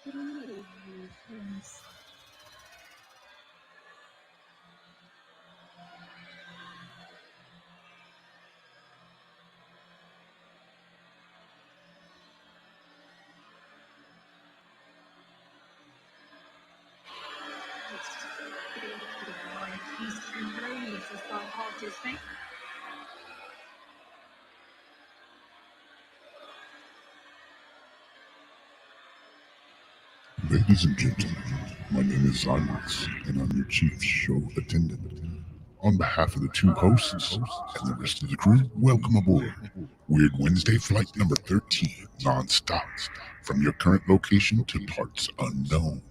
Yes. Eastern Road, this is Bob Hall Disney. Ladies and gentlemen, my name is Onyx, and I'm your chief show attendant. On behalf of the two hosts and the rest of the crew, welcome aboard Weird Wednesday Flight number 13, non-stop, from your current location to parts unknown.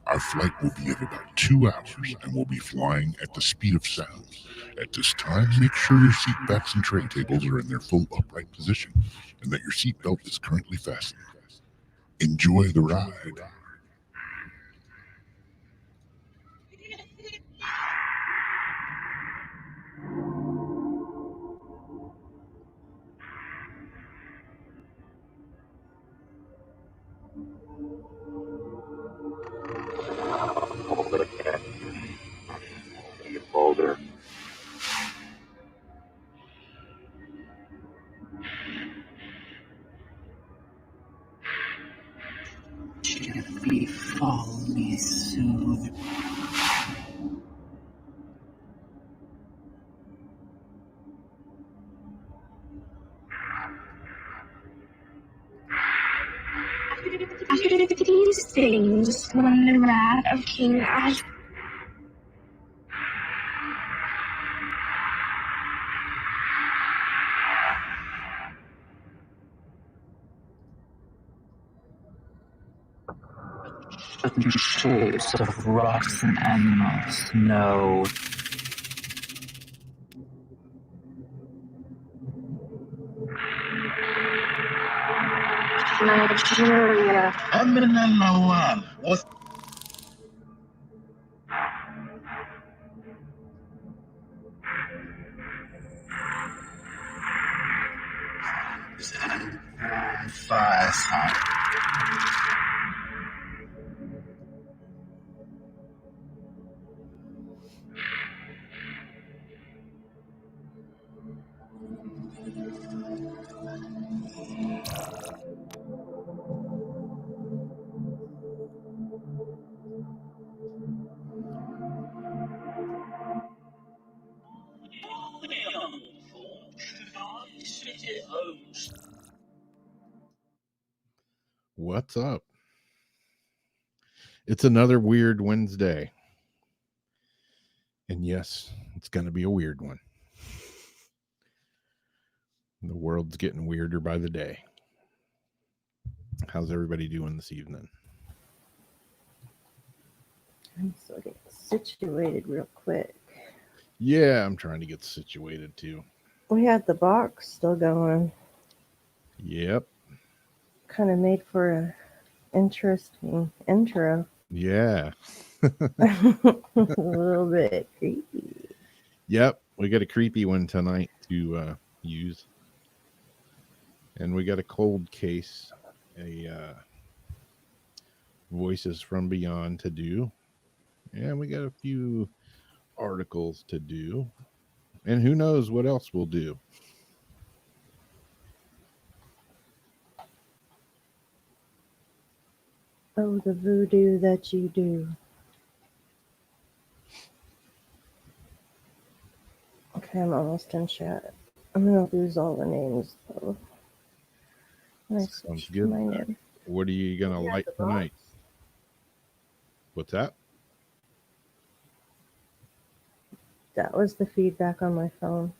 Our flight will be of about 2 hours, and we'll be flying at the speed of sound. At this time, make sure your seat backs and tray tables are in their full upright position, and that your seat belt is currently fastened. Enjoy the ride. Boulder. Gently follow me soon. These things, when the wrath of King Ash. The shapes of rocks and animals, no. Nigeria. What's up? It's another weird Wednesday. And yes, it's going to be a weird one. The world's getting weirder by the day. How's everybody doing this evening? I'm still getting situated real quick. Yeah, I'm trying to get situated too. We had the box still going. Yep. Kind of made for a interesting intro. Yeah. A little bit creepy. Yep. We got a creepy one tonight to use. And we got a cold case, a Voices from Beyond to do. And we got a few articles to do. And who knows what else we'll do. Oh, the voodoo that you do. Okay, I'm almost in chat. I'm going to lose all the names, though. Sounds good. My name. What are you going to light tonight? What's that? That was the feedback on my phone.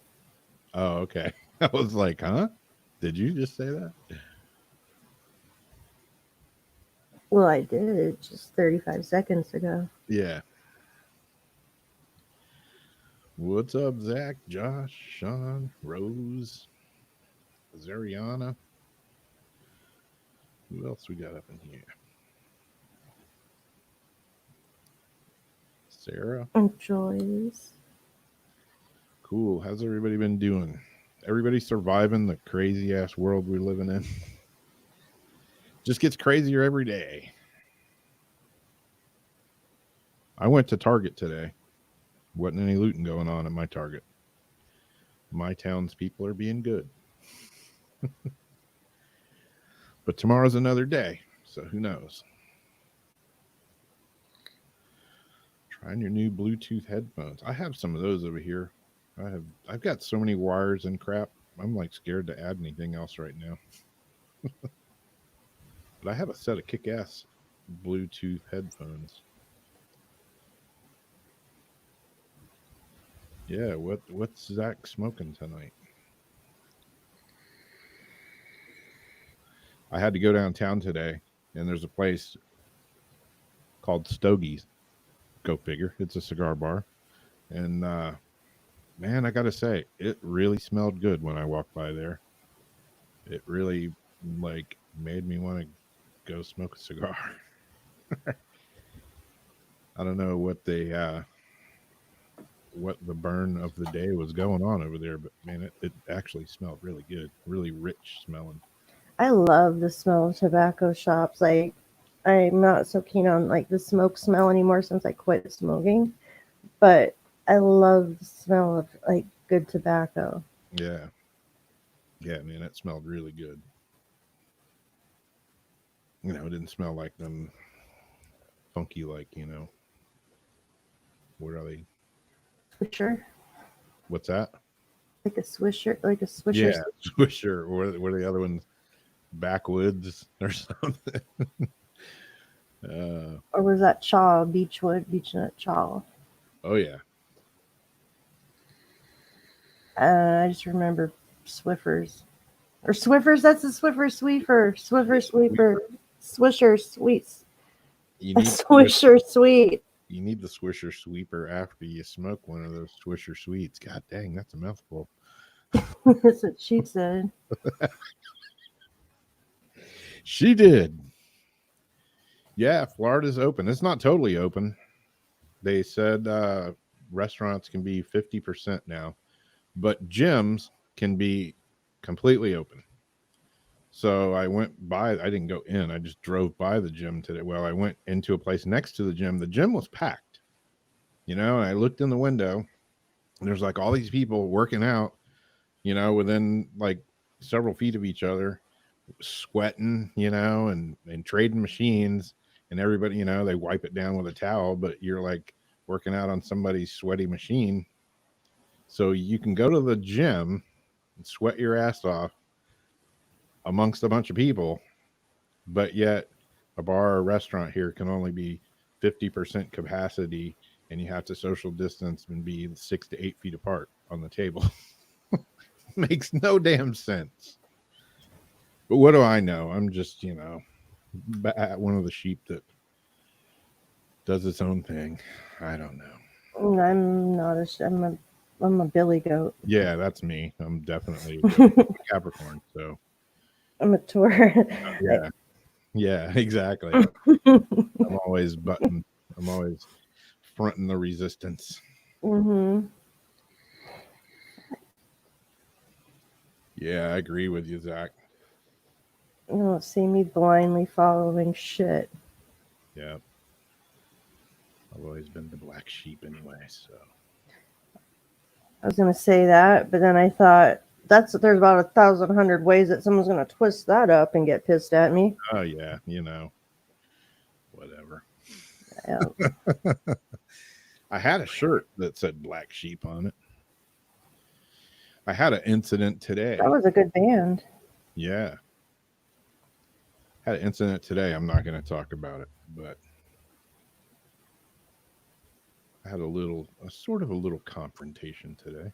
Oh, okay. I was like, huh? Did you just say that? Well, I did just 35 seconds ago. Yeah. What's up, Zach, Josh, Sean, Rose, Zariana? Who else we got up in here? Sarah. And Joyce. Cool. How's everybody been doing? Everybody surviving the crazy ass world we're living in? Just gets crazier every day. I went to Target today. Wasn't any looting going on at my Target. My townspeople are being good. But tomorrow's another day, so who knows? Trying your new Bluetooth headphones. I have some of those over here. I've got so many wires and crap. I'm like scared to add anything else right now. But I have a set of kick-ass Bluetooth headphones. Yeah, what's Zach smoking tonight? I had to go downtown today, and there's a place called Stogie's. Go figure. It's a cigar bar. And man, I gotta say, it really smelled good when I walked by there. It really like made me want to go smoke a cigar. I don't know what the burn of the day was going on over there, but man, it actually smelled really good, really rich smelling. I love the smell of tobacco shops. Like, I'm not so keen on like the smoke smell anymore since I quit smoking, but I love the smell of like good tobacco. Yeah, man, it smelled really good. You know, it didn't smell like them funky, like, you know, what are they? Swisher, What's that? like a swisher, like a swisher. Yeah, Swisher, or what are the other ones? Backwoods or something. Or was that chaw, beechnut chaw? Oh yeah. I just remember Swiffers. Or Swiffers, that's a Swiffer Sweeper. Swisher Sweets. You need Swisher Sweet. You need the Swisher Sweeper after you smoke one of those Swisher Sweets. God dang, that's a mouthful. That's what she said. She did. Yeah, Florida's open. It's not totally open. They said restaurants can be 50% now, but gyms can be completely open. So I went by, I didn't go in, I just drove by the gym today. Well, I went into a place next to the gym. The gym was packed, you know, and I looked in the window and there's like all these people working out, you know, within like several feet of each other, sweating, you know, and trading machines, and everybody, you know, they wipe it down with a towel, but you're like working out on somebody's sweaty machine. So you can go to the gym and sweat your ass off amongst a bunch of people, but yet a bar or restaurant here can only be 50% capacity, and you have to social distance and be 6 to 8 feet apart on the table. Makes no damn sense. But what do I know? I'm just, you know, one of the sheep that does its own thing. I don't know. I'm not I'm a billy goat. Yeah, that's me. I'm definitely Capricorn, so I'm a Taurus. yeah, exactly. I'm always fronting the resistance. Mm-hmm. Yeah, I agree with you, Zach. You don't see me blindly following shit. Yeah. I've always been the black sheep anyway, so. I was gonna say that, but then I thought there's about 1,100 ways that someone's gonna twist that up and get pissed at me. Oh yeah, you know. Whatever. Yeah. I had a shirt that said Black Sheep on it. I had an incident today. That was a good band. Yeah. Had an incident today. I'm not going to talk about it, but I had a sort of a little confrontation today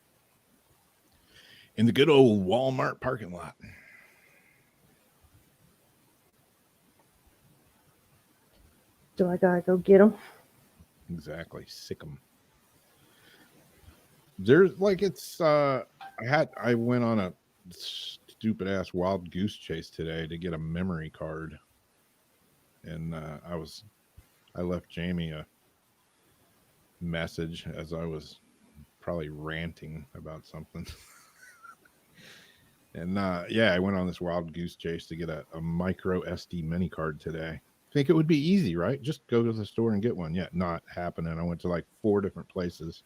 in the good old Walmart parking lot. Do I gotta go get them? Exactly. Sick them. There's like, I went on a stupid ass wild goose chase today to get a memory card. And I left Jamie a message as I was probably ranting about something. And I went on this wild goose chase to get a micro SD mini card today. think it would be easy, right? Just go to the store and get one. Yeah, not happening. I went to like 4 different places,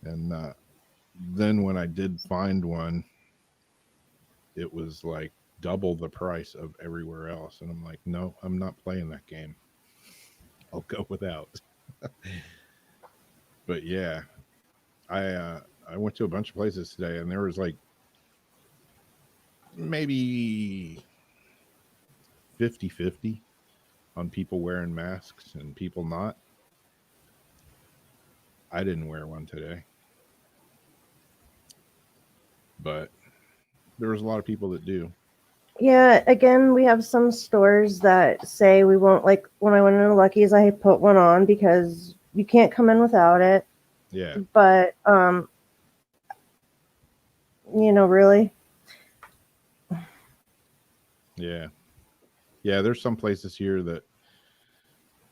and then when I did find one, it was like double the price of everywhere else, and I'm like, no, I'm not playing that game. I'll go without. But yeah, I went to a bunch of places today, and there was like maybe 50-50 on people wearing masks and people not. I didn't wear one today, but there was a lot of people that do. Yeah, again, we have some stores that say we won't, like when I went into Lucky's, I put one on because you can't come in without it. Yeah, But, really, yeah, yeah. There's some places here that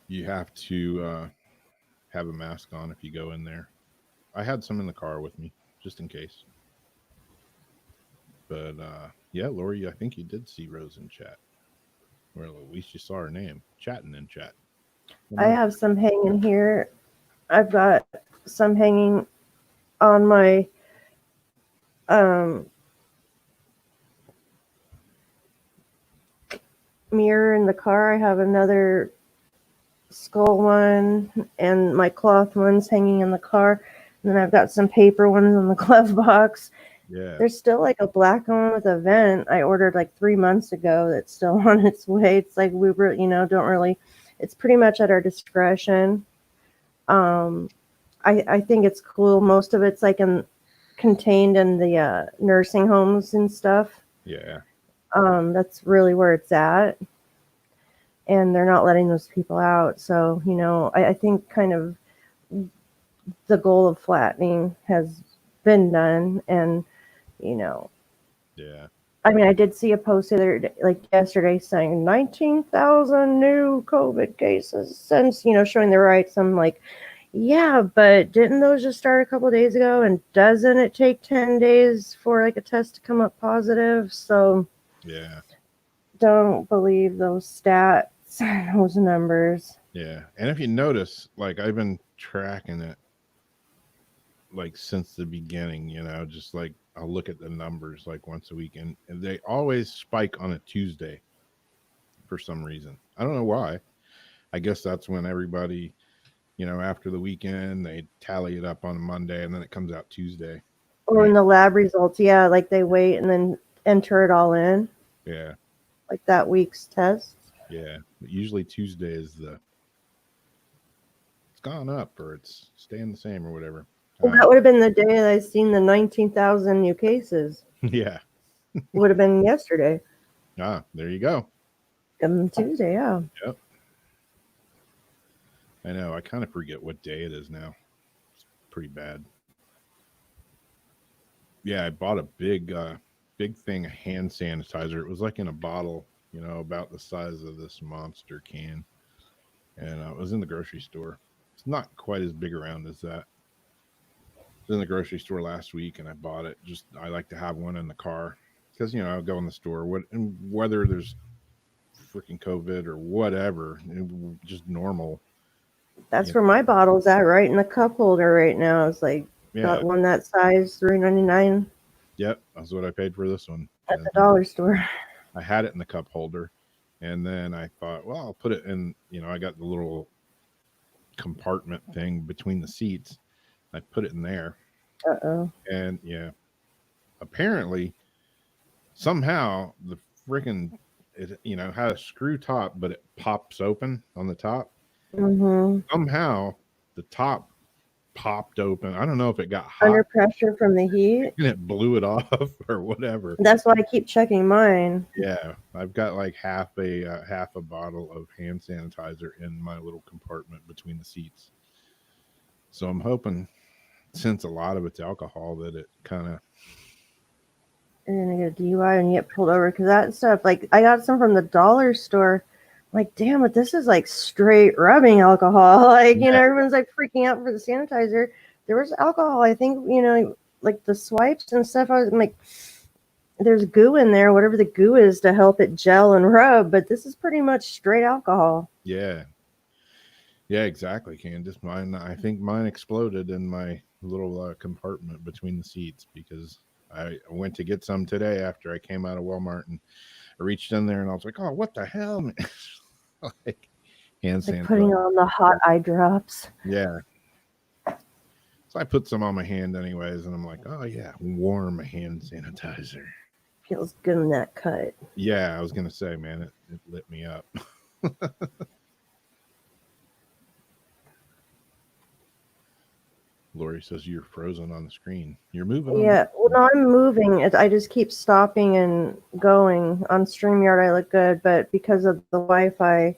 you have to have a mask on if you go in there. I had some in the car with me just in case. But yeah, Lori, I think you did see Rose in chat. Or at least you saw her name chatting in chat. I have some hanging here. I've got some hanging on my mirror in the car. I have another skull one, and my cloth ones hanging in the car. And then I've got some paper ones in the glove box. Yeah. There's still like a black one with a vent I ordered like 3 months ago that's still on its way. It's like we were, don't really, it's pretty much at our discretion. I think it's cool. Most of it's like contained in the nursing homes and stuff. Yeah. That's really where it's at. And they're not letting those people out. So, I think kind of the goal of flattening has been done. And, Yeah. I mean, I did see a post yesterday saying 19,000 new COVID cases since, showing the rights. I'm like, yeah, but didn't those just start a couple of days ago? And doesn't it take 10 days for like a test to come up positive? So Yeah. don't believe those stats, those numbers. Yeah. And if you notice, like I've been tracking it like since the beginning, just like I'll look at the numbers like once a week, and they always spike on a Tuesday for some reason. I don't know why. I guess that's when everybody, after the weekend, they tally it up on a Monday and then it comes out Tuesday. Or in the lab results, yeah, like they wait and then enter it all in. Yeah. Like that week's test. Yeah. But usually Tuesday is it's gone up or it's staying the same or whatever. Well, that would have been the day that I seen the 19,000 new cases. Yeah. Would have been yesterday. Ah, there you go. Tuesday, yeah. Yep. I know. I kind of forget what day it is now. It's pretty bad. Yeah, I bought a big thing of hand sanitizer. It was like in a bottle, about the size of this monster can. And it was in the grocery store. It's not quite as big around as that. I was in the grocery store last week and I bought it. I like to have one in the car because I'll go in the store whether there's freaking COVID or whatever, just normal. That's where my bottle's at, right in the cup holder right now. It's like got one that size, $3.99. Yep, that's what I paid for this one at the dollar store. I had it in the cup holder, and then I thought, well, I'll put it in. I got the little compartment thing between the seats. I put it in there. And yeah, apparently, somehow the freaking it had a screw top, but it pops open on the top. Mm-hmm. Somehow the top popped open. I don't know if it got hot under pressure from the heat and it blew it off or whatever. That's why I keep checking mine. Yeah, I've got like half a bottle of hand sanitizer in my little compartment between the seats. So I'm hoping, since a lot of it's alcohol, that it kind of. And then I get a DUI and you get pulled over because that stuff. Like I got some from the dollar store. Like, damn it, this is like straight rubbing alcohol. Like, everyone's like freaking out for the sanitizer. There was alcohol, I think, like the swipes and stuff. I was like, there's goo in there, whatever the goo is to help it gel and rub, but this is pretty much straight alcohol. Yeah. Yeah, exactly, Candace. I think mine exploded in my little compartment between the seats because I went to get some today after I came out of Walmart, and I reached in there and I was like, "Oh, what the hell?" Man?" Like hand It's like sanitizer. putting on the hot eye drops. Yeah. So I put some on my hand anyways, and I'm like, "Oh yeah, warm hand sanitizer." Feels good in that cut. Yeah, I was gonna say, man, it lit me up. Lori says you're frozen on the screen. You're moving. Yeah, well, no, I'm moving. I just keep stopping and going. On StreamYard, I look good, but because of the Wi-Fi,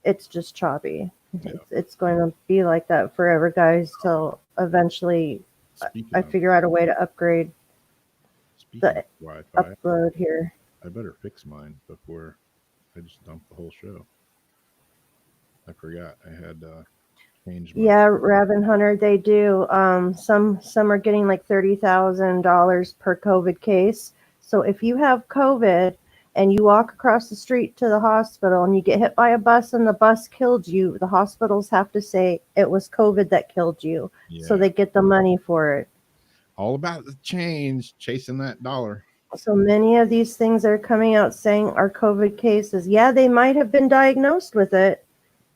it's just choppy. Yeah. It's going to be like that forever, guys, till eventually I figure out a way to upgrade Speaking the of Wi-Fi, upload here. I better fix mine before I just dump the whole show. I forgot I had changed. Yeah, Raven Hunter, they do. Some are getting like $30,000 per COVID case. So if you have COVID and you walk across the street to the hospital and you get hit by a bus and the bus killed you, the hospitals have to say it was COVID that killed you. Yeah. So they get the money for it. All about the change, chasing that dollar. So many of these things that are coming out saying are COVID cases. Yeah, they might have been diagnosed with it.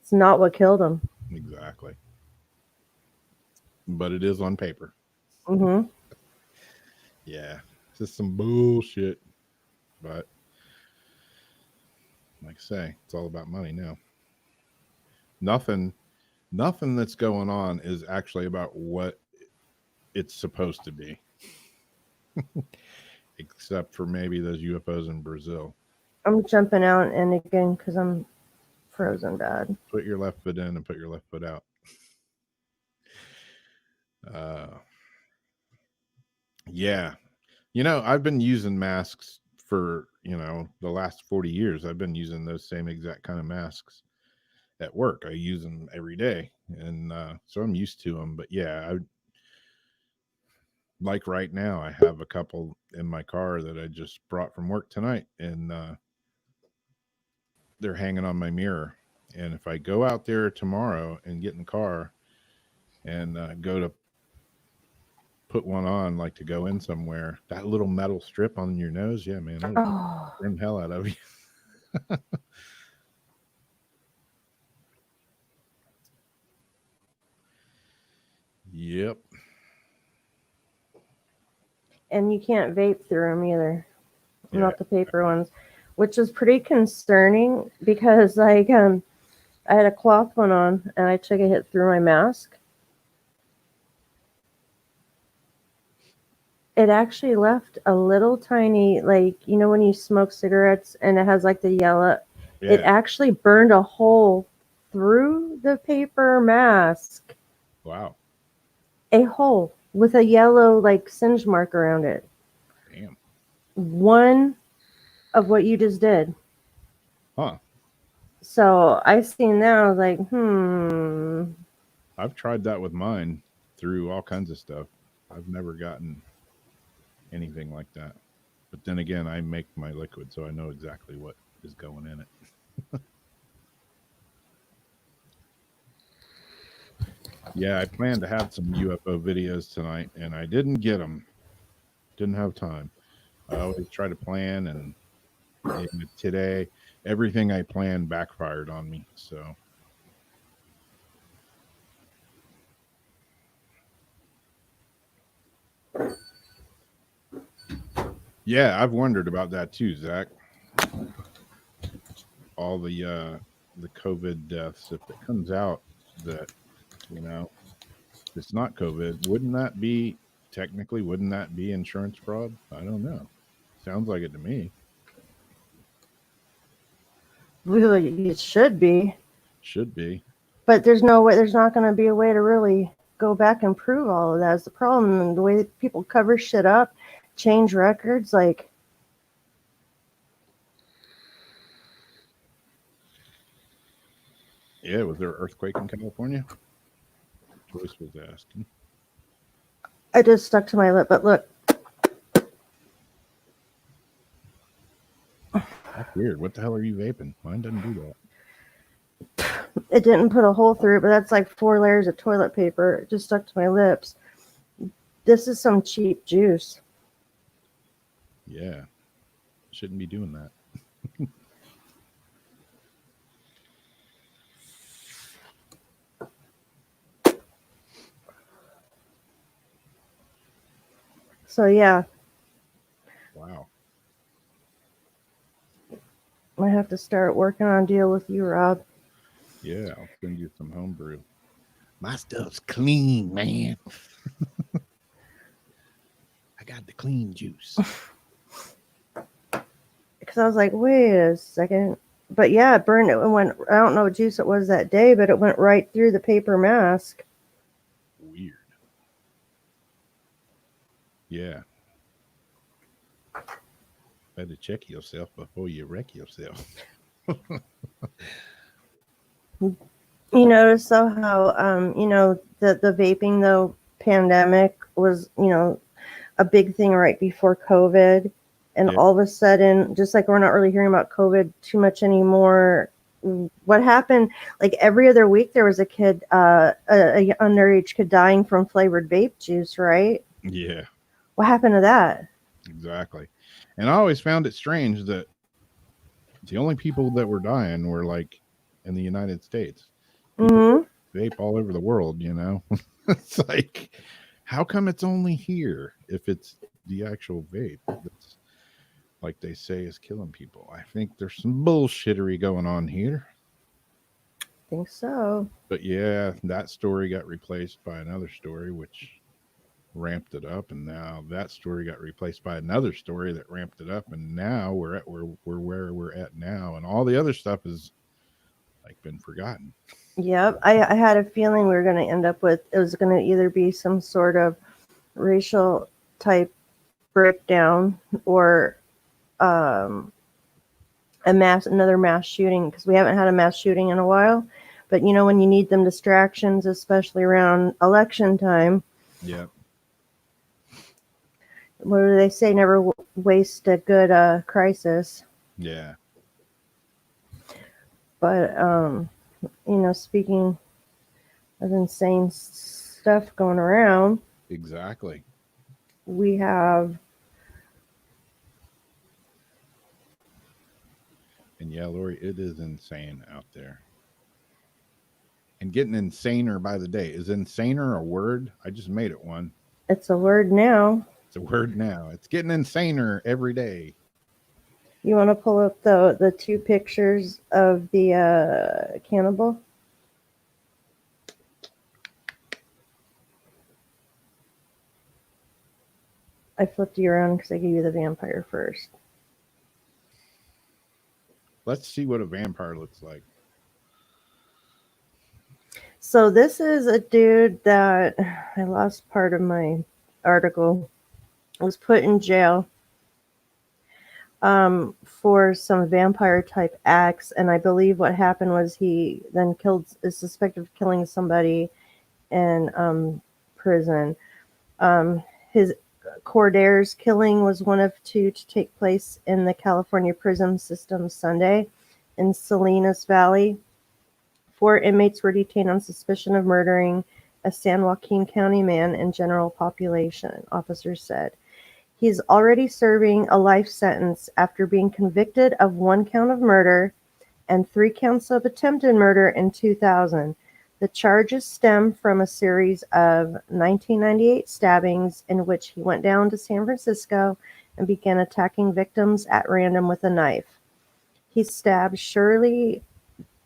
It's not what killed them. Exactly. But it is on paper. Mm-hmm. Yeah. This is some bullshit. But like I say, it's all about money now. Nothing that's going on is actually about what it's supposed to be. Except for maybe those UFOs in Brazil. I'm jumping out and again because I'm frozen bad. Put your left foot in and put your left foot out. Yeah. You know, I've been using masks for, the last 40 years. I've been using those same exact kind of masks at work. I use them every day. And so I'm used to them. But yeah, like right now, I have a couple in my car that I just brought from work tonight. And they're hanging on my mirror. And if I go out there tomorrow and get in the car and go to put one on, like to go in somewhere, that little metal strip on your nose, yeah, man, that'll burn the hell out of you. Yep. And you can't vape through them either. Yeah. Not the paper ones, which is pretty concerning because like I had a cloth one on and I took a hit through my mask. It actually left a little tiny, like, when you smoke cigarettes and it has like the yellow, It actually burned a hole through the paper mask. Wow. A hole with a yellow like singe mark around it. Damn. One of what you just did. Huh. So I seen that, I was like, I've tried that with mine through all kinds of stuff. I've never gotten anything like that. But then again, I make my liquid, so I know exactly what is going in it. Yeah, I planned to have some UFO videos tonight, and I didn't get them. Didn't have time. I always try to plan, and today, everything I planned backfired on me, so... Yeah, I've wondered about that too, Zach. All the COVID deaths, if it comes out that, it's not COVID, wouldn't that be insurance fraud? I don't know. Sounds like it to me. really, it should be. Should be. But there's no way, there's not going to be a way to really go back and prove all of that is the problem. And the way that people cover shit up, change records, like... Yeah, was there an earthquake in California? Joyce was asking. I just stuck to my lip, but look. That's weird. What the hell are you vaping? Mine doesn't do that. It didn't put a hole through it, but that's like 4 layers of toilet paper. It just stuck to my lips. This is some cheap juice. Yeah. Shouldn't be doing that. So yeah, Wow. I have to start working on a deal with you, Rob. Yeah, I'll send you some homebrew. My stuff's clean, man. I got the clean juice. Because I was like, wait a second. But yeah, it burned. It went. I don't know what juice it was that day, but it went right through the paper mask. Weird. Yeah. Better check yourself before you wreck yourself. You notice though how the vaping though pandemic was a big thing right before COVID, and Yeah. all of a sudden, just like we're not really hearing about COVID too much anymore. What happened? Like every other week, there was a kid, a underage kid dying from flavored vape juice. Right? Yeah, What happened to that? exactly. And I always found it strange that the only people that were dying were like in the United States. People Mm-hmm. vape all over the world, you know? It's like, how come it's only here if it's the actual vape that's like they say is killing people? I think there's some bullshittery going on here. I think so. But yeah, that story got replaced by another story, which ramped it up, and now that story got replaced by another story that ramped it up, and now we're at where we're at now, and all the other stuff has like been forgotten. Yep. I had a feeling we were going to end up with it was going to either be some sort of racial type breakdown or another mass shooting, because we haven't had a mass shooting in a while. But when you need them distractions, especially around election time, Yeah, what do they say? Never waste a good crisis. yeah, But speaking of insane stuff going around, exactly. we have And yeah, Lori, it is insane out there, and getting insaner by the day. Is insaner a word? I just made it one. it's a word now. It's a word now. It's getting insaner every day. You want to pull up the 2 pictures of the cannibal? I flipped you around because I gave you the vampire first. Let's see what a vampire looks like. So this is a dude that I lost part of my article. Was put in jail for some vampire type acts, and I believe what happened was he then is suspected of killing somebody in prison. His Cordaire's killing was one of 2 to take place in the California prison system Sunday in Salinas Valley. 4 inmates were detained on suspicion of murdering a San Joaquin County man and general population, officers said. He's already serving a life sentence after being convicted of 1 count of murder and 3 counts of attempted murder in 2000. The charges stem from a series of 1998 stabbings in which he went down to San Francisco and began attacking victims at random with a knife. He stabbed Shirley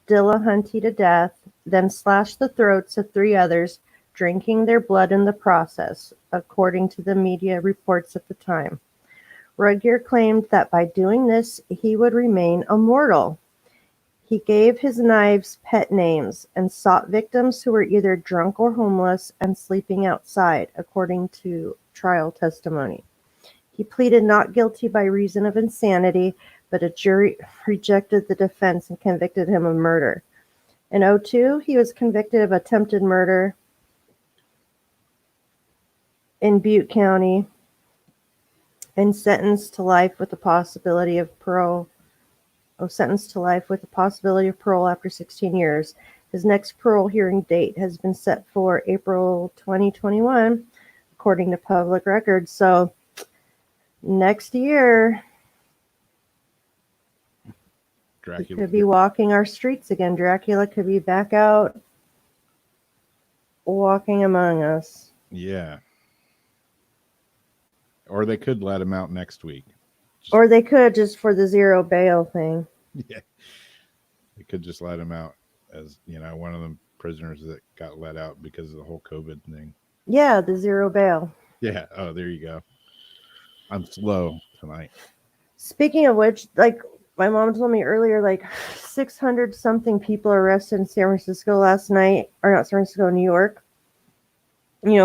Dillahunty to death, then slashed the throats of 3 others, drinking their blood in the process, according to the media reports at the time. Rudger claimed that by doing this, he would remain immortal. He gave his knives pet names and sought victims who were either drunk or homeless and sleeping outside, according to trial testimony. He pleaded not guilty by reason of insanity, but a jury rejected the defense and convicted him of murder. In 2002, he was convicted of attempted murder in Butte County and sentenced to life with the possibility of parole sentenced to life with the possibility of parole after 16 years. His next parole hearing date has been set for April 2021, according to public records. So next year, he Dracula could be walking our streets again. Dracula could be back out walking among us. Yeah. Or they could let him out next week. Or they could just for the zero bail thing. Yeah. They could just let him out as, one of the prisoners that got let out because of the whole COVID thing. Yeah, the zero bail. Yeah. Oh, there you go. I'm slow tonight. Speaking of which, like my mom told me earlier, like 600 something people arrested in San Francisco last night, or not San Francisco, New York,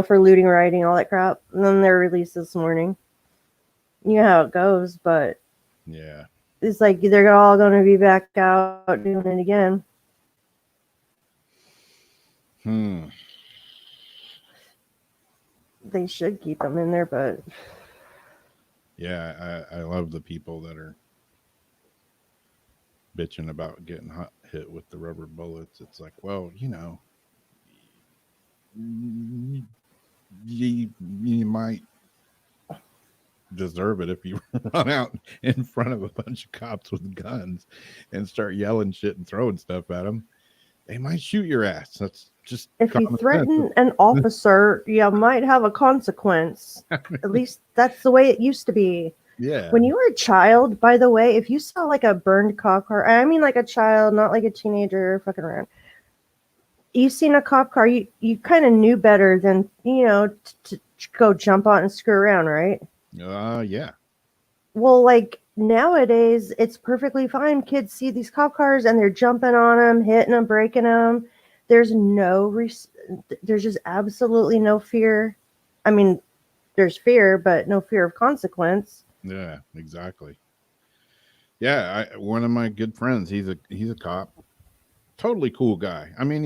for looting, rioting, all that crap. And then they're released this morning. You know how it goes, but Yeah. it's like they're all going to be back out doing it again. They should keep them in there, but yeah, I love the people that are bitching about getting hit with the rubber bullets. It's like, well, you might deserve it if you run out in front of a bunch of cops with guns and start yelling shit and throwing stuff at them. They might shoot your ass. That's just if you threaten an officer, you might have a consequence. At least that's the way it used to be. Yeah. When you were a child, by the way, if you saw like a burned cop car, I mean like a child, not like a teenager fucking around. You seen a cop car, you kind of knew better than, to go jump on and screw around, right? Yeah. Well, like nowadays, it's perfectly fine. Kids see these cop cars and they're jumping on them, hitting them, breaking them. There's there's just absolutely no fear. I mean, there's fear, but no fear of consequence. Yeah, exactly. Yeah, one of my good friends, he's a cop. Totally cool guy. I mean,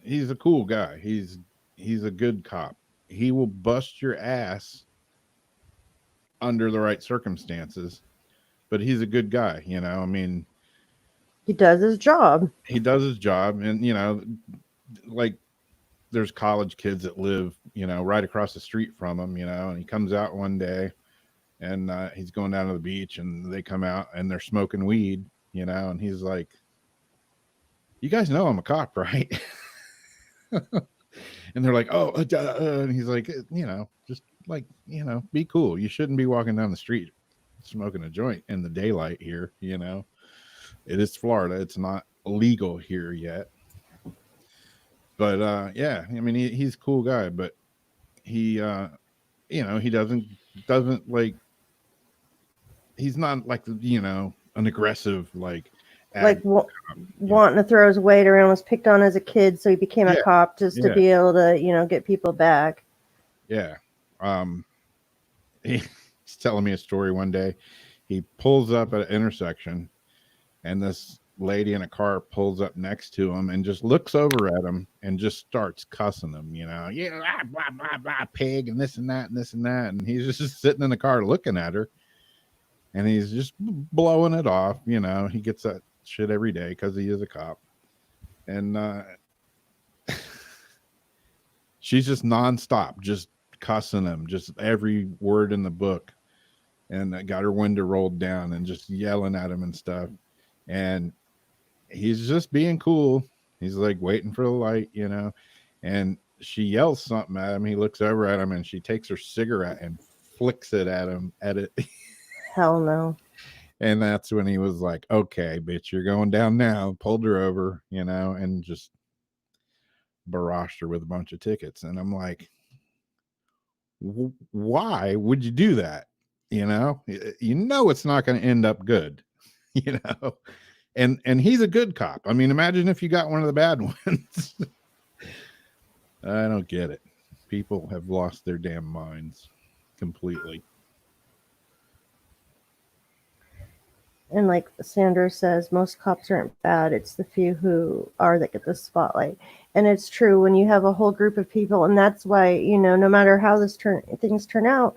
he's a cool guy. He's a good cop. He will bust your ass under the right circumstances, but he's a good guy, I mean, he does his job. And like there's college kids that live, right across the street from him, and he comes out one day and he's going down to the beach and they come out and they're smoking weed, and he's like, you guys know I'm a cop, right? And they're like, oh, and he's like, just like, be cool. You shouldn't be walking down the street smoking a joint in the daylight here. It is Florida. It's not illegal here yet. But yeah, I mean, he's a cool guy, but he, he doesn't like, he's not like, an aggressive, like wanting to throw his weight around, was picked on as a kid, so he became a cop just to be able to, get people back. Yeah. He's telling me a story one day. He pulls up at an intersection and this lady in a car pulls up next to him and just looks over at him and just starts cussing him, blah, blah, blah, pig, and this and that and this and that. And he's just sitting in the car looking at her and he's just blowing it off. He gets that shit every day because he is a cop. And she's just nonstop, just cussing him, just every word in the book, and got her window rolled down and just yelling at him and stuff. And he's just being cool. He's like waiting for the light, and she yells something at him. He looks over at him and she takes her cigarette and flicks it at him Hell no. And that's when he was like, okay, bitch, you're going down now. Pulled her over, and just barraged her with a bunch of tickets. And I'm like, why would you do that? It's not going to end up good, and he's a good cop. I mean, imagine if you got one of the bad ones. I don't get it. People have lost their damn minds completely. And like Sandra says, most cops aren't bad. It's the few who are that get the spotlight. And it's true when you have a whole group of people, and that's why, no matter how things turn out,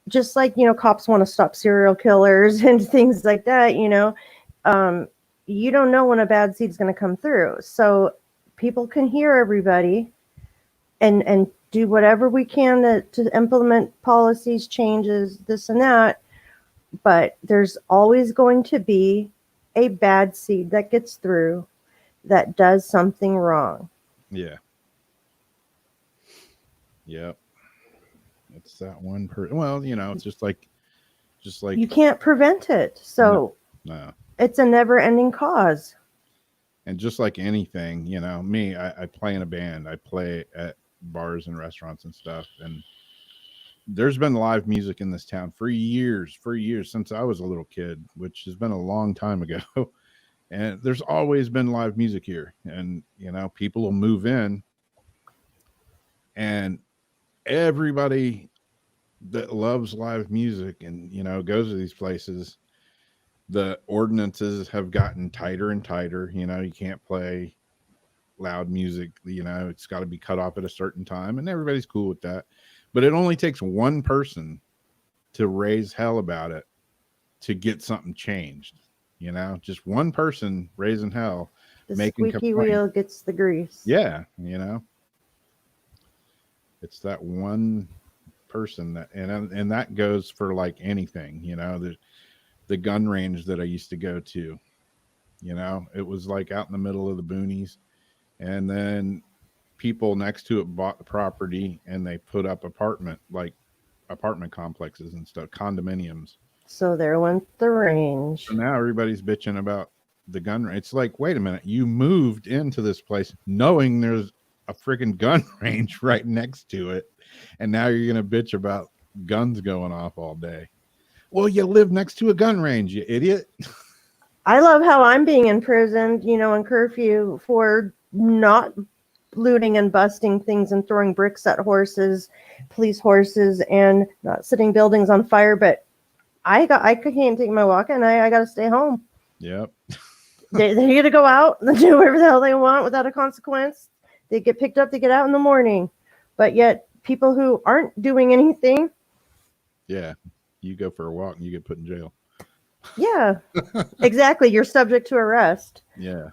just like, cops want to stop serial killers and things like that, you don't know when a bad seed's going to come through. So people can hear everybody and do whatever we can to implement policies, changes, this and that. But there's always going to be a bad seed that gets through that does something wrong. Yeah. Yep. It's that one person. Well, it's just like You can't prevent it. So no. It's a never ending cause. And just like anything, me, I play in a band. I play at bars and restaurants and stuff. And there's been live music in this town for years, since I was a little kid, which has been a long time ago. And there's always been live music here. And, people will move in and everybody that loves live music and, goes to these places, the ordinances have gotten tighter and tighter. You can't play loud music, it's got to be cut off at a certain time, and everybody's cool with that. But it only takes one person to raise hell about it to get something changed. Just one person raising hell, the making squeaky complaint. wheel gets the grease. Yeah, it's that one person that, and that goes for like anything. The gun range that I used to go to, it was like out in the middle of the boonies, and then people next to it bought the property and they put up apartment complexes and stuff, condominiums. So there went the range. So now everybody's bitching about the gun range. It's like, wait a minute, you moved into this place knowing there's a freaking gun range right next to it, and now you're gonna bitch about guns going off all day. Well, you live next to a gun range, you idiot. I love how I'm being imprisoned, in curfew for not looting and busting things and throwing bricks at police horses, and not setting buildings on fire. But I can't take my walk, and I got to stay home. Yep. They get to go out and do whatever the hell they want without a consequence. They get picked up, they get out in the morning. But yet people who aren't doing anything. Yeah. You go for a walk and you get put in jail. Yeah, exactly. You're subject to arrest. Yeah.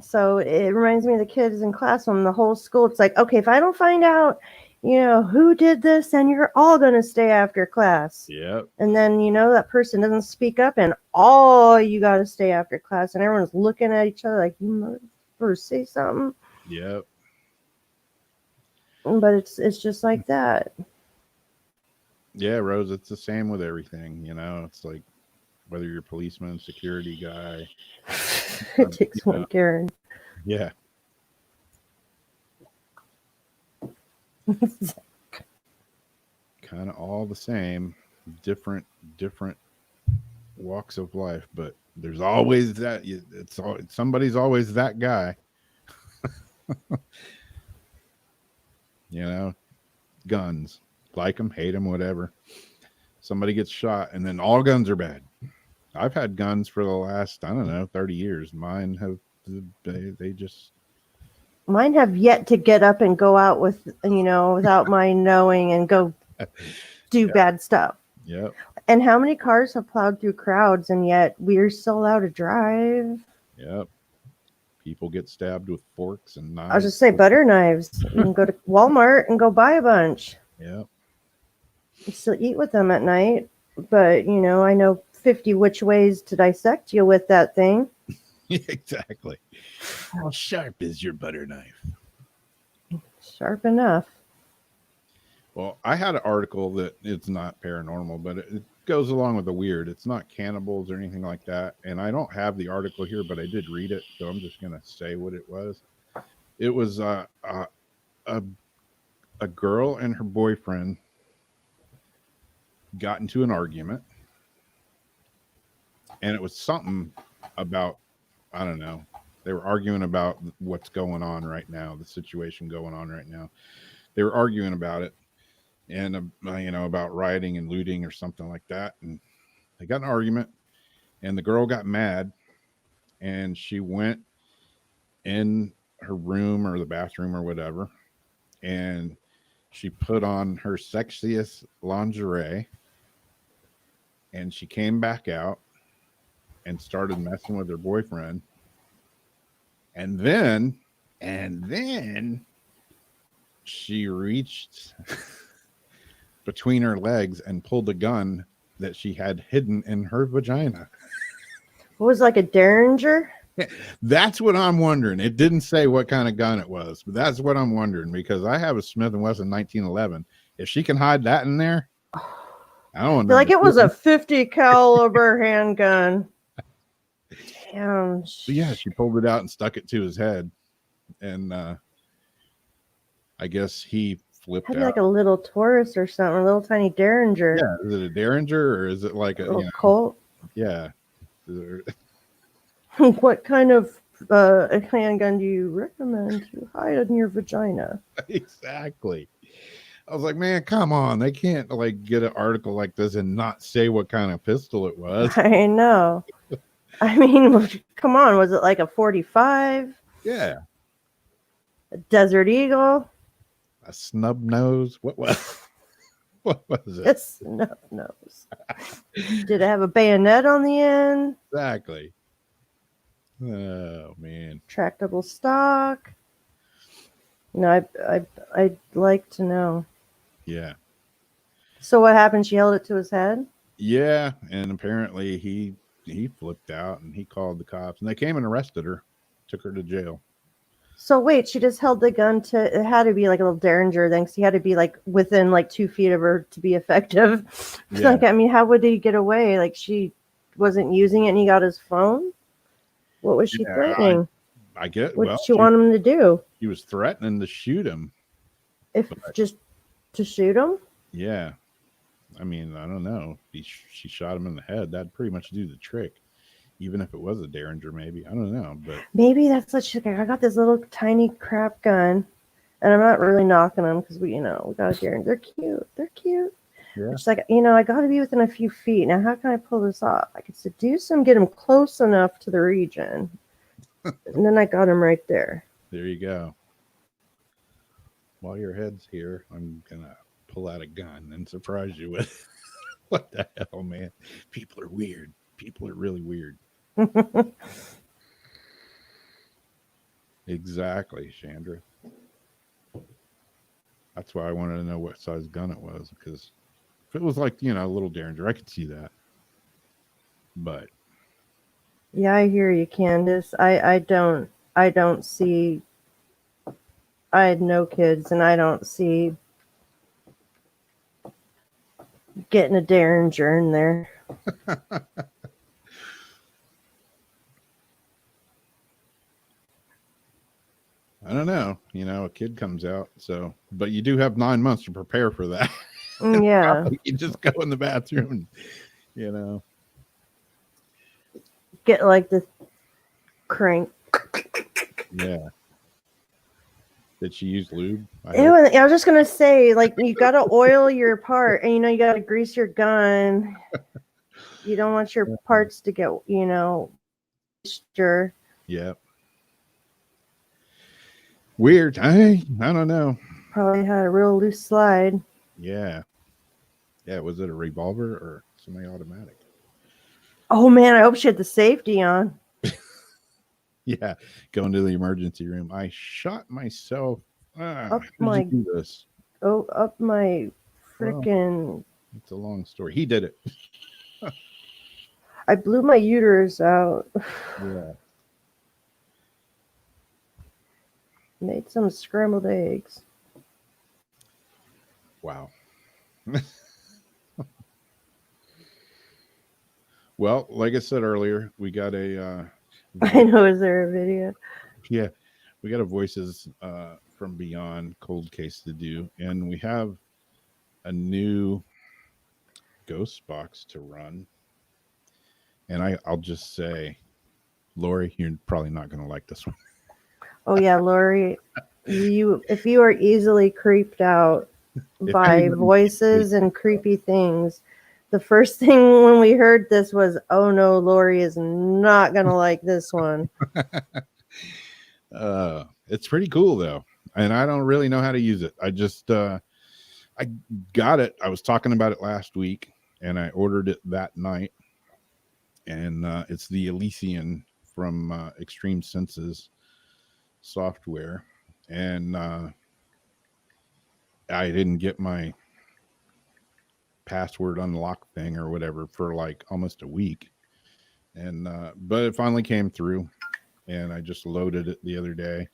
So it reminds me of the kids in class on the whole school. It's like, okay, if I don't find out, who did this, then you're all going to stay after class. Yep. And then, that person doesn't speak up and all you got to stay after class. And everyone's looking at each other like, you motherfucker, say something. Yep. But it's just like that. Yeah, Rose, it's the same with everything. It's like whether you're a policeman, security guy. It takes one, Karen. Yeah. Kind of all the same, different walks of life, but there's always that. Somebody's always that guy. Guns. Like them, hate them, whatever. Somebody gets shot and then all guns are bad. I've had guns for the last, 30 years. Mine have, mine have yet to get up and go out with, without my knowing and go do bad stuff. Yep. And how many cars have plowed through crowds and yet we're still allowed to drive? Yep. People get stabbed with forks and knives. I was just say butter knives. You can go to Walmart and go buy a bunch. Yep. You still eat with them at night, but I know 50 which ways to dissect you with that thing. Exactly. How sharp is your butter knife? Sharp enough. Well, I had an article that it's not paranormal, but it goes along with the weird. It's not cannibals or anything like that. And I don't have the article here, but I did read it. So I'm just going to say what it was. It was a girl and her boyfriend got into an argument. And it was something about, I don't know. They were arguing about what's going on right now, the situation going on right now. They were arguing about it. And about rioting and looting or something like that. And they got an argument and the girl got mad and she went in her room or the bathroom or whatever. And She put on her sexiest lingerie and she came back out and started messing with her boyfriend. And then she reached between her legs and pulled a gun that she had hidden in her vagina. What was like a Derringer? That's what I'm wondering. It didn't say what kind of gun it was, but that's what I'm wondering because I have a Smith & Wesson 1911. If she can hide that in there, I don't know. Like it was a 50 caliber handgun. Damn. But yeah, she pulled it out and stuck it to his head, and I guess he flipped Had out. like a little Taurus or something, a little tiny Derringer. Yeah, is it a Derringer or is it like a little Colt? Yeah. What kind of a handgun do you recommend to hide in your vagina? Exactly. I was like, man, come on. They can't like get an article like this and not say what kind of pistol it was. I know. I mean, come on. Was it like a 45? Yeah. A Desert Eagle? A snub nose? What was it? A snub nose. Did it have a bayonet on the end? Exactly. Oh man. Tractable stock? No, I'd like to know. Yeah. So what happened? She held it to his head? Yeah, and apparently he flipped out and he called the cops and they came and arrested her, took her to jail. So wait, she just held the gun to, it had to be like a little Derringer then, because he had to be like within like 2 feet of her to be effective. Yeah. Like, I mean, how would he get away? Like she wasn't using it and he got his phone? What was she threatening? I get. What Well, did she want him to do? He was threatening to shoot him. If just to shoot him? Yeah. I mean, I don't know. She shot him in the head. That'd pretty much do the trick. Even if it was a Derringer, maybe. I don't know. But maybe that's what she's like. I got this little tiny crap gun, and I'm not really knocking them because we got a Derringer. They're cute. They're cute. yeah. She's like, I got to be within a few feet. Now, how can I pull this off? I could seduce him, get him close enough to the region, and then I got him right there. There you go. While your head's here, I'm gonna pull out a gun and surprise you with what the hell, man. People are weird. People are really weird. Exactly, Chandra. That's why I wanted to know what size gun it was, because if it was like, a little Derringer, I could see that. But Yeah, I hear you, Candace. I don't see. I had no kids, and I don't see getting a Derringer in there. I don't know. A kid comes out, but you do have 9 months to prepare for that. Yeah. You just go in the bathroom and, Get like the crank. Yeah. Did she use lube? I was just gonna say, like, you gotta oil your part, and you gotta grease your gun. You don't want your parts to get, moisture. Yeah. Weird. I don't know. Probably had a real loose slide. Yeah. Yeah. Was it a revolver or semi-automatic? Oh man, I hope she had the safety on. Yeah. Going to the emergency room. I shot myself. Up how did you do this? Oh, up my freaking. It's a long story. He did it. I blew my uterus out. Yeah. Made some scrambled eggs. Wow. Well, like I said earlier, we got a I know, is there a video? yeah, we got a Voices from Beyond cold case to do, and we have a new ghost box to run. And I'll just say, Lori, you're probably not going to like this one. Oh yeah, Lori, if you are easily creeped out by voices and creepy things, the first thing when we heard this was, oh no, Lori is not gonna like this one. It's pretty cool though, and I don't really know how to use it. I just I got it. I was talking about it last week, and I ordered it that night. And it's the Elysian from Extreme Senses software. And I didn't get my password unlock thing or whatever for like almost a week. And but it finally came through, and I just loaded it the other day.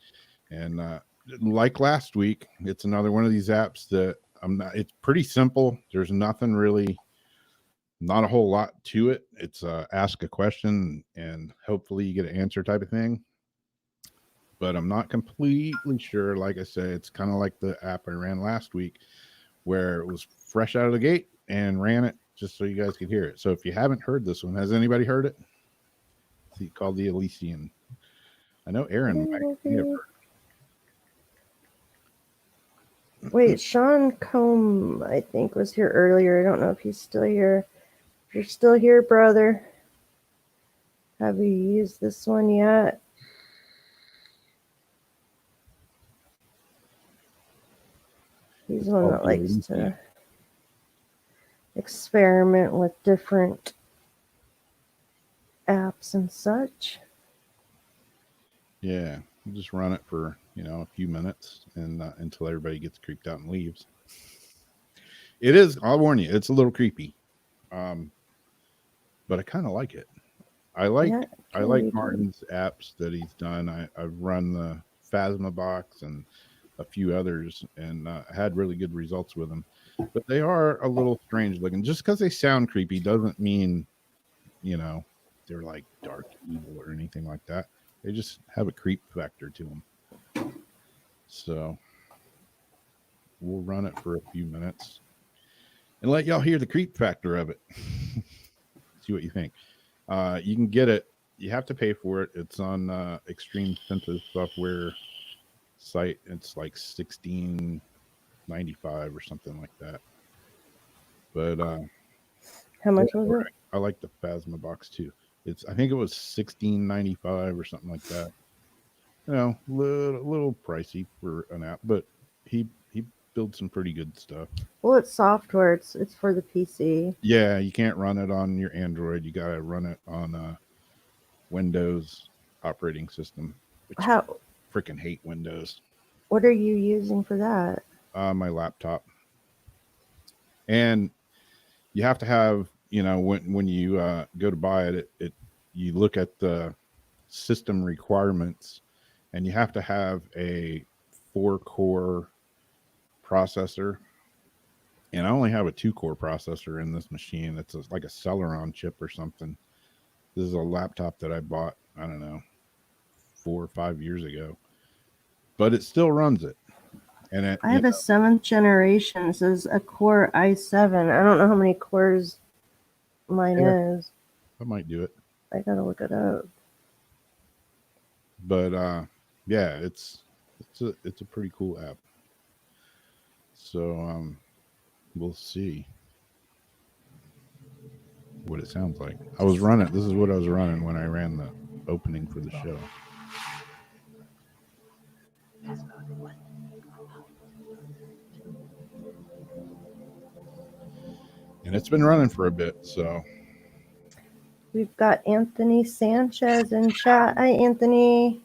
And like last week, it's another one of these apps that it's pretty simple. There's nothing really, not a whole lot to it. It's ask a question and hopefully you get an answer type of thing. But I'm not completely sure. Like I said, it's kind of like the app I ran last week, where it was fresh out of the gate and ran it just so you guys could hear it. So if you haven't heard this one, has anybody heard it? It's called the Elysian. I know Aaron might have heard it. Wait, Sean Combe, I think, was here earlier. I don't know if he's still here. If you're still here, brother, have you used this one yet? He's one that likes to experiment with different apps and such. Yeah, we'll just run it for a few minutes and until everybody gets creeped out and leaves. It is, I'll warn you, it's a little creepy, but I kind of like it. I like Martin's apps that he's done. I've run the Phasmabox and a few others, and had really good results with them. But they are a little strange looking. Just because they sound creepy doesn't mean, they're like dark evil or anything like that. They just have a creep factor to them. So we'll run it for a few minutes and let y'all hear the creep factor of it. See what you think. You can get it. You have to pay for it. It's on Extreme Senses software site. It's like $16.95 or something like that. But how much was it? I like the Phasmabox too. I think it was $16.95 or something like that. Little pricey for an app, but he builds some pretty good stuff. Well, it's software. It's for the PC. Yeah, you can't run it on your Android. You gotta run it on Windows operating system. How? Freaking hate Windows. What are you using for that? My laptop. And you have to have, when you go to buy it, you look at the system requirements, and you have to have a 4-core processor. And I only have a 2-core processor in this machine. It's like a Celeron chip or something. This is a laptop that I bought, I don't know, 4 or 5 years ago, but it still runs it. And I have a 7th generation. It says a Core i7. I don't know how many cores mine is. I might do it. I gotta look it up. But yeah, it's a pretty cool app. So we'll see what it sounds like. This is what I was running when I ran the opening for the show. And it's been running for a bit, so. We've got Anthony Sanchez in chat. Hi, Anthony.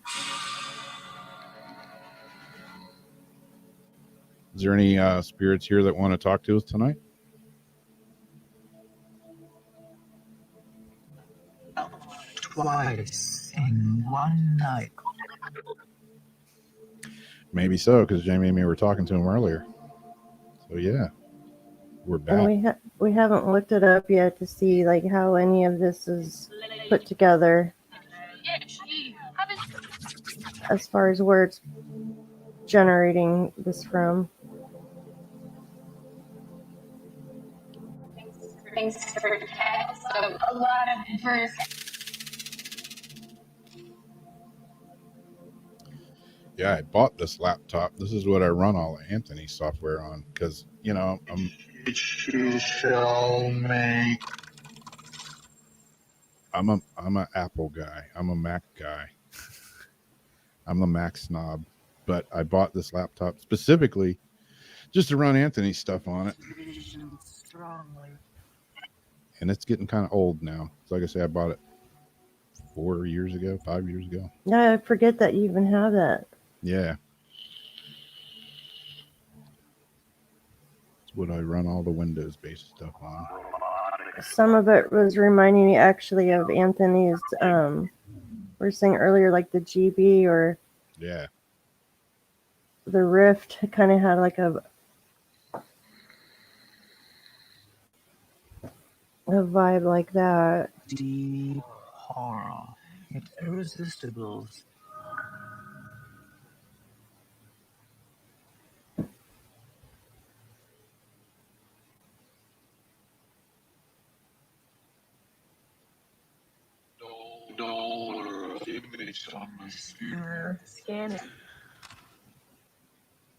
Is there any spirits here that want to talk to us tonight? Twice in one night. Maybe so, because Jamie and me were talking to him earlier. So yeah, we're back. And we haven't looked it up yet to see like how any of this is put together, as far as where it's generating this from. Thanks for also a lot of verse. Yeah, I bought this laptop. This is what I run all of Anthony's software on, because you shall make. I'm an Apple guy. I'm a Mac guy. I'm a Mac snob. But I bought this laptop specifically just to run Anthony's stuff on it. And it's getting kind of old now. So like I say, I bought it 5 years ago. Yeah, I forget that you even have that. Yeah. It's what I run all the Windows-based stuff on. Some of it was reminding me actually of Anthony's, we were saying earlier, like the GB or Yeah. the Rift kind of had like a vibe like that. Deep horror, yet irresistible. Scan it.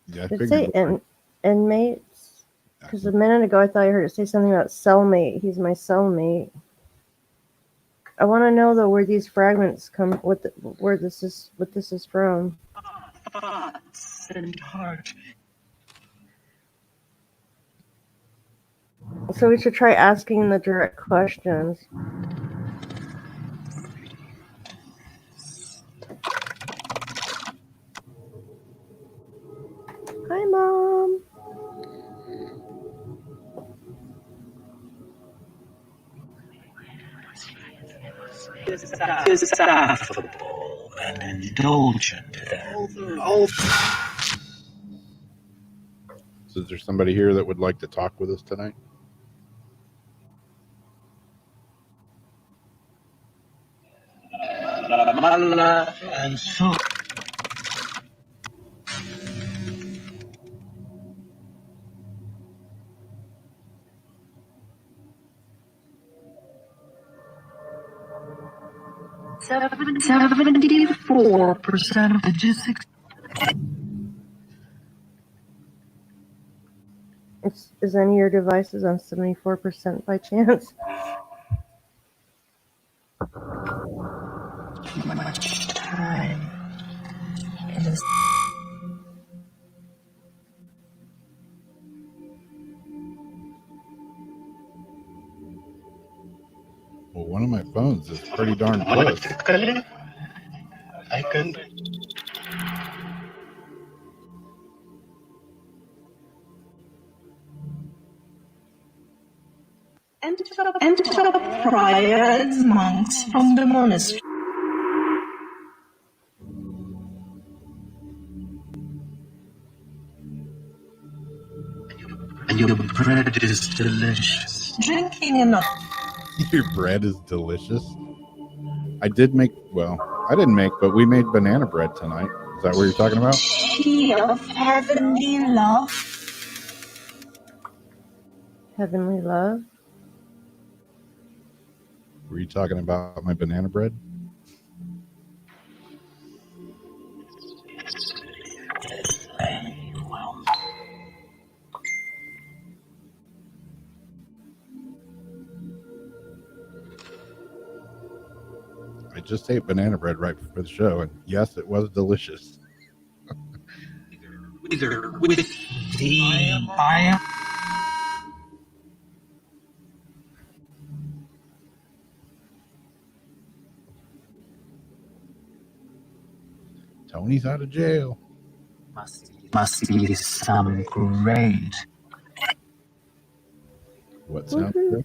Yeah, I Did it figured. say inmates? Because a minute ago I thought I heard it say something about cellmate. He's my cellmate. I want to know though where these fragments come, what this is from. Thoughts and heart. So we should try asking the direct questions. Hi, Mom. Insufferable and indulgent. So is there somebody here that would like to talk with us tonight? And so %74% of the G6 Is any of your devices on 74% by chance? much time. It is Well, one of my phones is pretty darn close. I can. Enter friars, monks from the monastery. And your bread is delicious. Drinking enough. Your bread is delicious. I didn't make, but we made banana bread tonight. Is that what you're talking about? Tea of heavenly love. Heavenly love? Were you talking about my banana bread? I just ate banana bread right before the show, and yes, it was delicious. With the fire. Tony's out of jail. Must be some great. What sounds Woohoo. good?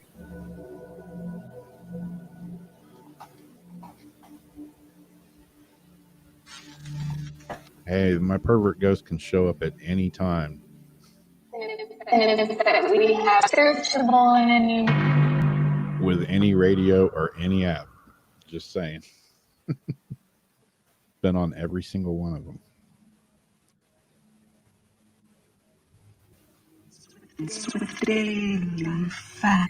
Hey, my pervert ghost can show up at any time. We have searchable and With any radio or any app. Just saying. Been on every single one of them. Daily fat.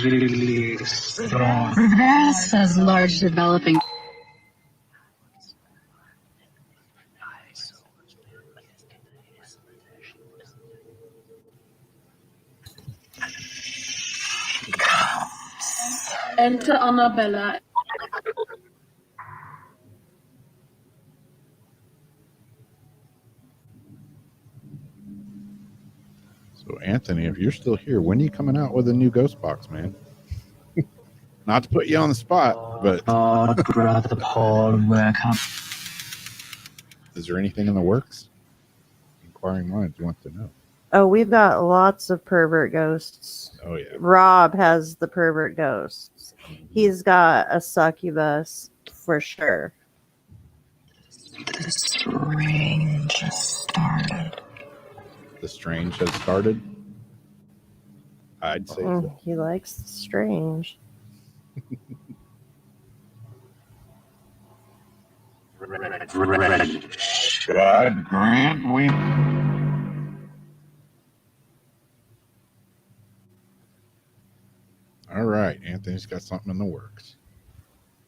Really strong. Regress as large developing. Enter Annabella. So, Anthony, if you're still here, when are you coming out with a new ghost box, man? Not to put you on the spot, but Brother Paul, welcome. is there anything in the works? Inquiring minds want to know. Oh, we've got lots of pervert ghosts. Oh, yeah. Rob has the pervert ghosts. He's got a succubus for sure. The strange has started. The strange has started. I'd say so. He likes strange. God grant we. All right, Anthony's got something in the works.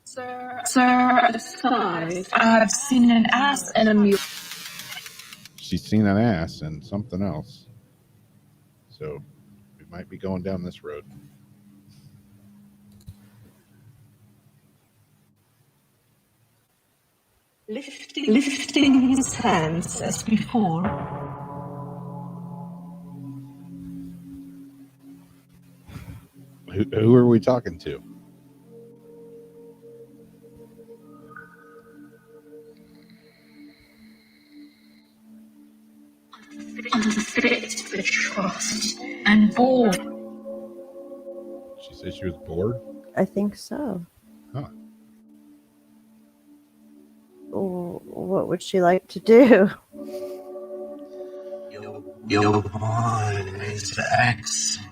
Sir, aside, I've seen an ass and a mule. She's seen an ass and something else. So we might be going down this road. Lifting his hands as before. Who are we talking to? Unfit for trust and bored. She said she was bored. I think so. Huh. Oh, what would she like to do? Your wine is excellent.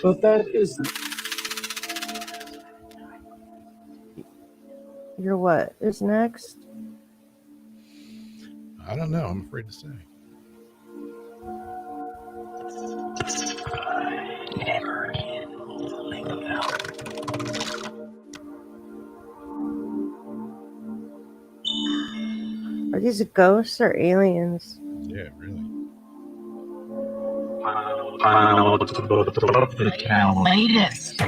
But that isn't. Your what is next? I don't know. I'm afraid to say. Never knew about. Are these ghosts or aliens? Yeah, really. Latest.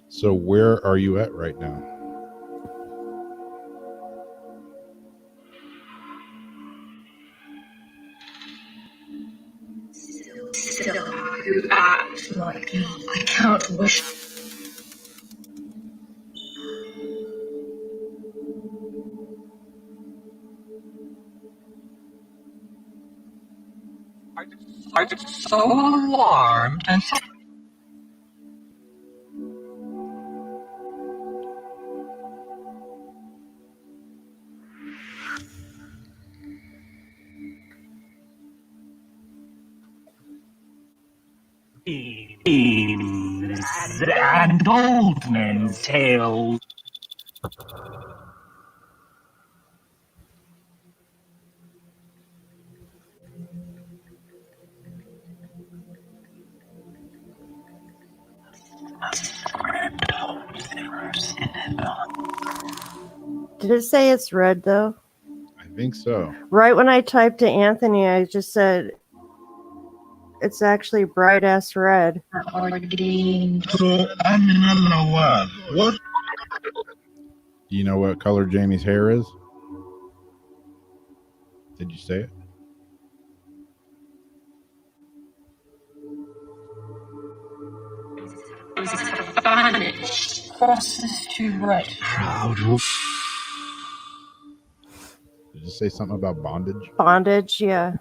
So where are you at right now? Still, you act like I can't wish. I'm so alarmed and so. And old men's tales. Did it say it's red though? I think so. Right when I typed to Anthony, I just said it's actually bright ass red. So I'm in another one. What? Do you know what color Jamie's hair is? Did you say it? Vanished. Crosses to right. Proud of. Did you say something about bondage? Bondage, yeah.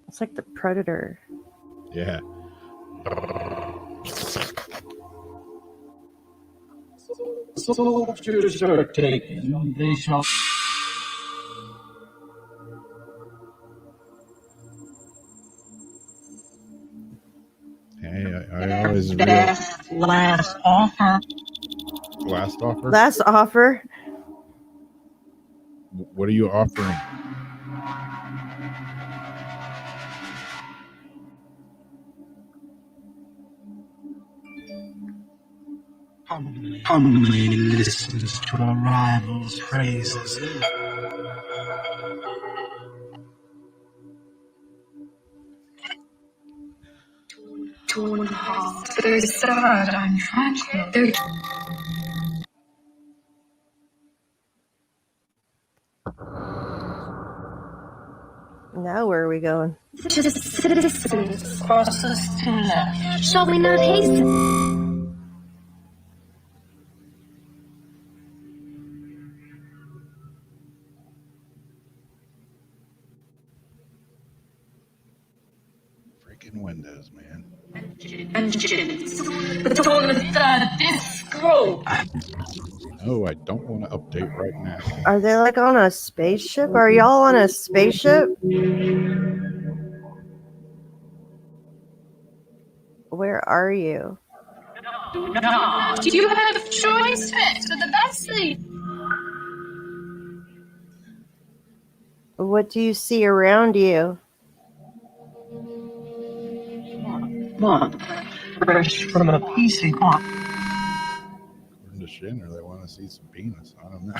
It's like the Predator. Yeah. Soldiers are taken. They shall. Hey, I always Best last offer. last offer. Last offer. What are you offering? Humbly listens to a rival's praises. peaceful heart. They're sad and tranquil. They're Now where are we going? just citizens. Crosses to left. Shall we not hasten? Freaking windows, man. Engines. The tone of the disco. Oh, I don't want to update right now. Are they like on a spaceship? Are y'all on a spaceship? Where are you? No, you have choice fit for the best sleep. What do you see around you? One. Fresh from a PC clock. According to Shinner, they want to see some penis. I don't know.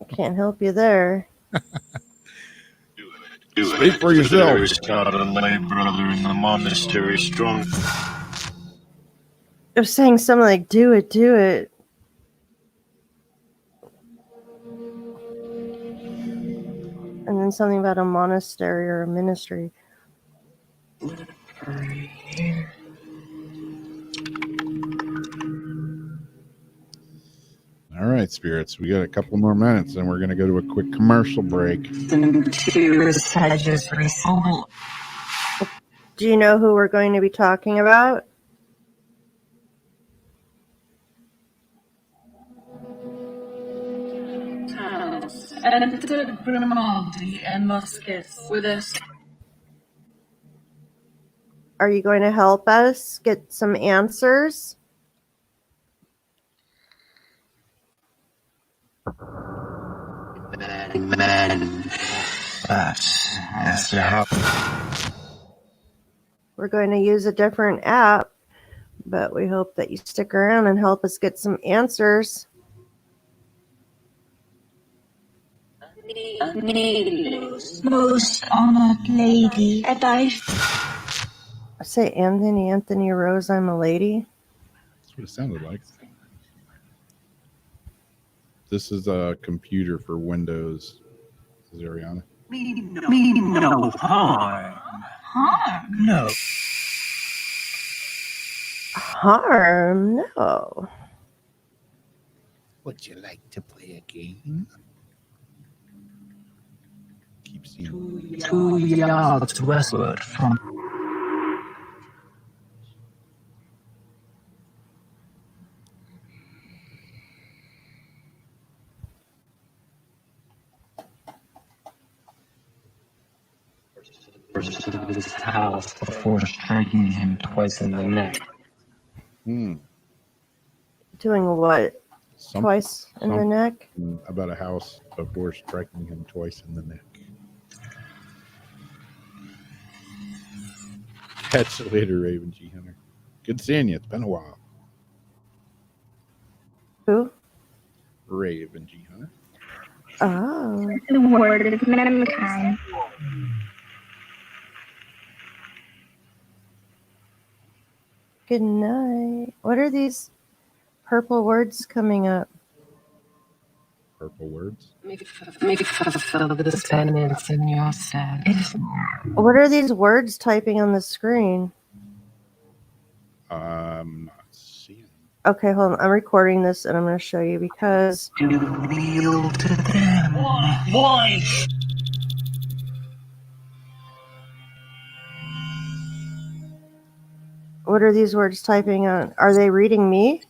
Can't help you there. Speak for yourself. There is God and lay brother in the monastery strong. I was saying something like, do it, do it. And then something about a monastery or a ministry. All right, spirits. We got a couple more minutes, and we're going to go to a quick commercial break. Do you know who we're going to be talking about? Enter Grimaldi and Muscus with us. Are you going to help us get some answers? Man. That's how. We're going to use a different app, but we hope that you stick around and help us get some answers. Most honored lady, and I I say Anthony Rose, I'm a lady. That's what it sounded like. This is a computer for Windows. This is Ariana. Mean no harm. Harm? No. Harm? No. Would you like to play a game? Keep seeing. 2 yards westward from. To his house before striking him twice in the neck. Doing what? Something Twice in the neck? about a house before striking him twice in the neck. Catch you later, Raven G. Hunter. Good seeing you. It's been a while. Who? Raven G. Hunter. Oh. the word of mankind. Good night. What are these purple words coming up? Purple words. Make fulfill the sentiments in your stead. What are these words typing on the screen? I'm not seeing. Okay, hold on. I'm recording this and I'm going to show you because To reveal to them. Why? what are these words typing on? Are they reading me?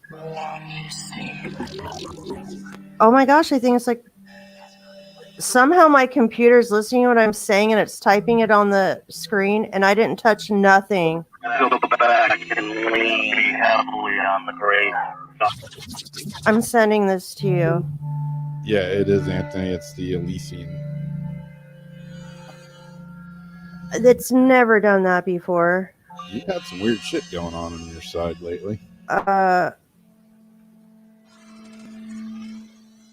Oh my gosh, I think it's like somehow my computer's listening to what I'm saying and it's typing it on the screen and I didn't touch nothing. Go back and lean heavily on the grave. I'm sending this to you. Yeah, it is, Anthony. It's the Elysian. It's never done that before. You've had some weird shit going on your side lately.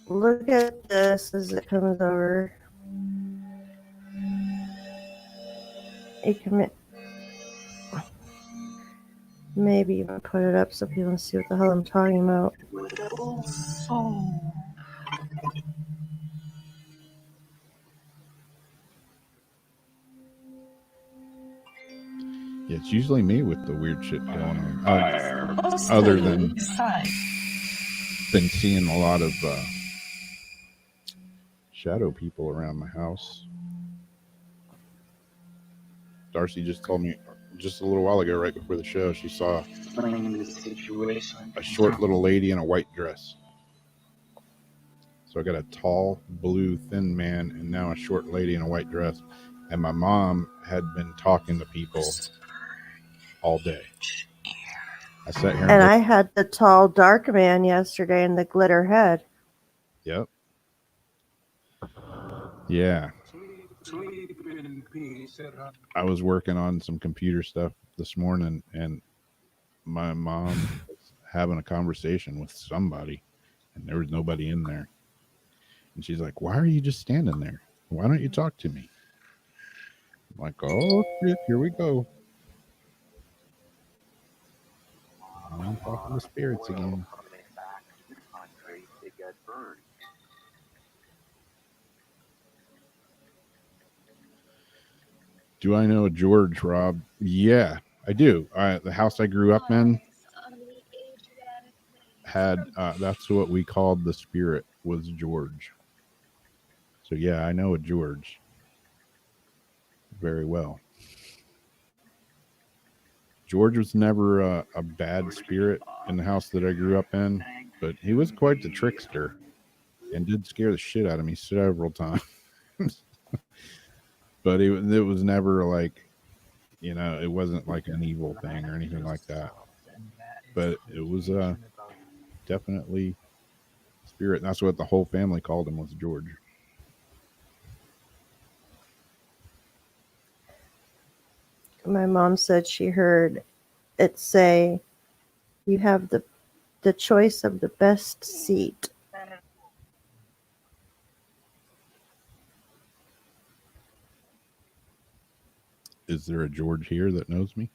Look at this as it comes over. Maybe even put it up so people can see what the hell I'm talking about. Yeah, it's usually me with the weird shit going on. Other than been seeing a lot of shadow people around my house. Darcy just told me just a little while ago, right before the show, she saw a short little lady in a white dress. So I got a tall, blue, thin man and now a short lady in a white dress. And my mom had been talking to people all day. I sat here and I had the tall, dark man yesterday in the glitter head. Yep. Yeah. I was working on some computer stuff this morning, and my mom was having a conversation with somebody, and there was nobody in there. And she's like, "Why are you just standing there? Why don't you talk to me?" I'm like, "Oh shit, here we go. I'm talking to spirits again." Do I know George, Rob? Yeah, I do. The house I grew up in had, that's what we called the spirit, was George. So yeah, I know a George very well. George was never a bad spirit in the house that I grew up in, but he was quite the trickster and did scare the shit out of me several times. But it was never like, you know, it wasn't like an evil thing or anything like that. But it was definitely spirit. And that's what the whole family called him, was George. My mom said she heard it say, "You have the choice of the best seat." Is there a George here that knows me?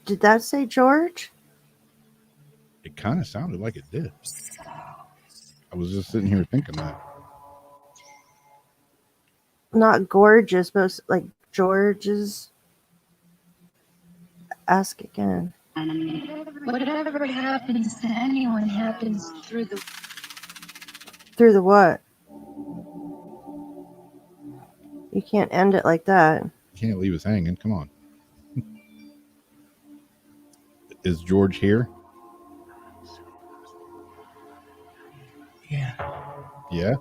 Did that say George? It kind of sounded like it did. I was just sitting here thinking that. Not gorgeous, but like George's. Ask again. Whatever happens to anyone happens through the Through the what? You can't end it like that. You can't leave us hanging. Come on. Is George here? Yeah. Yeah?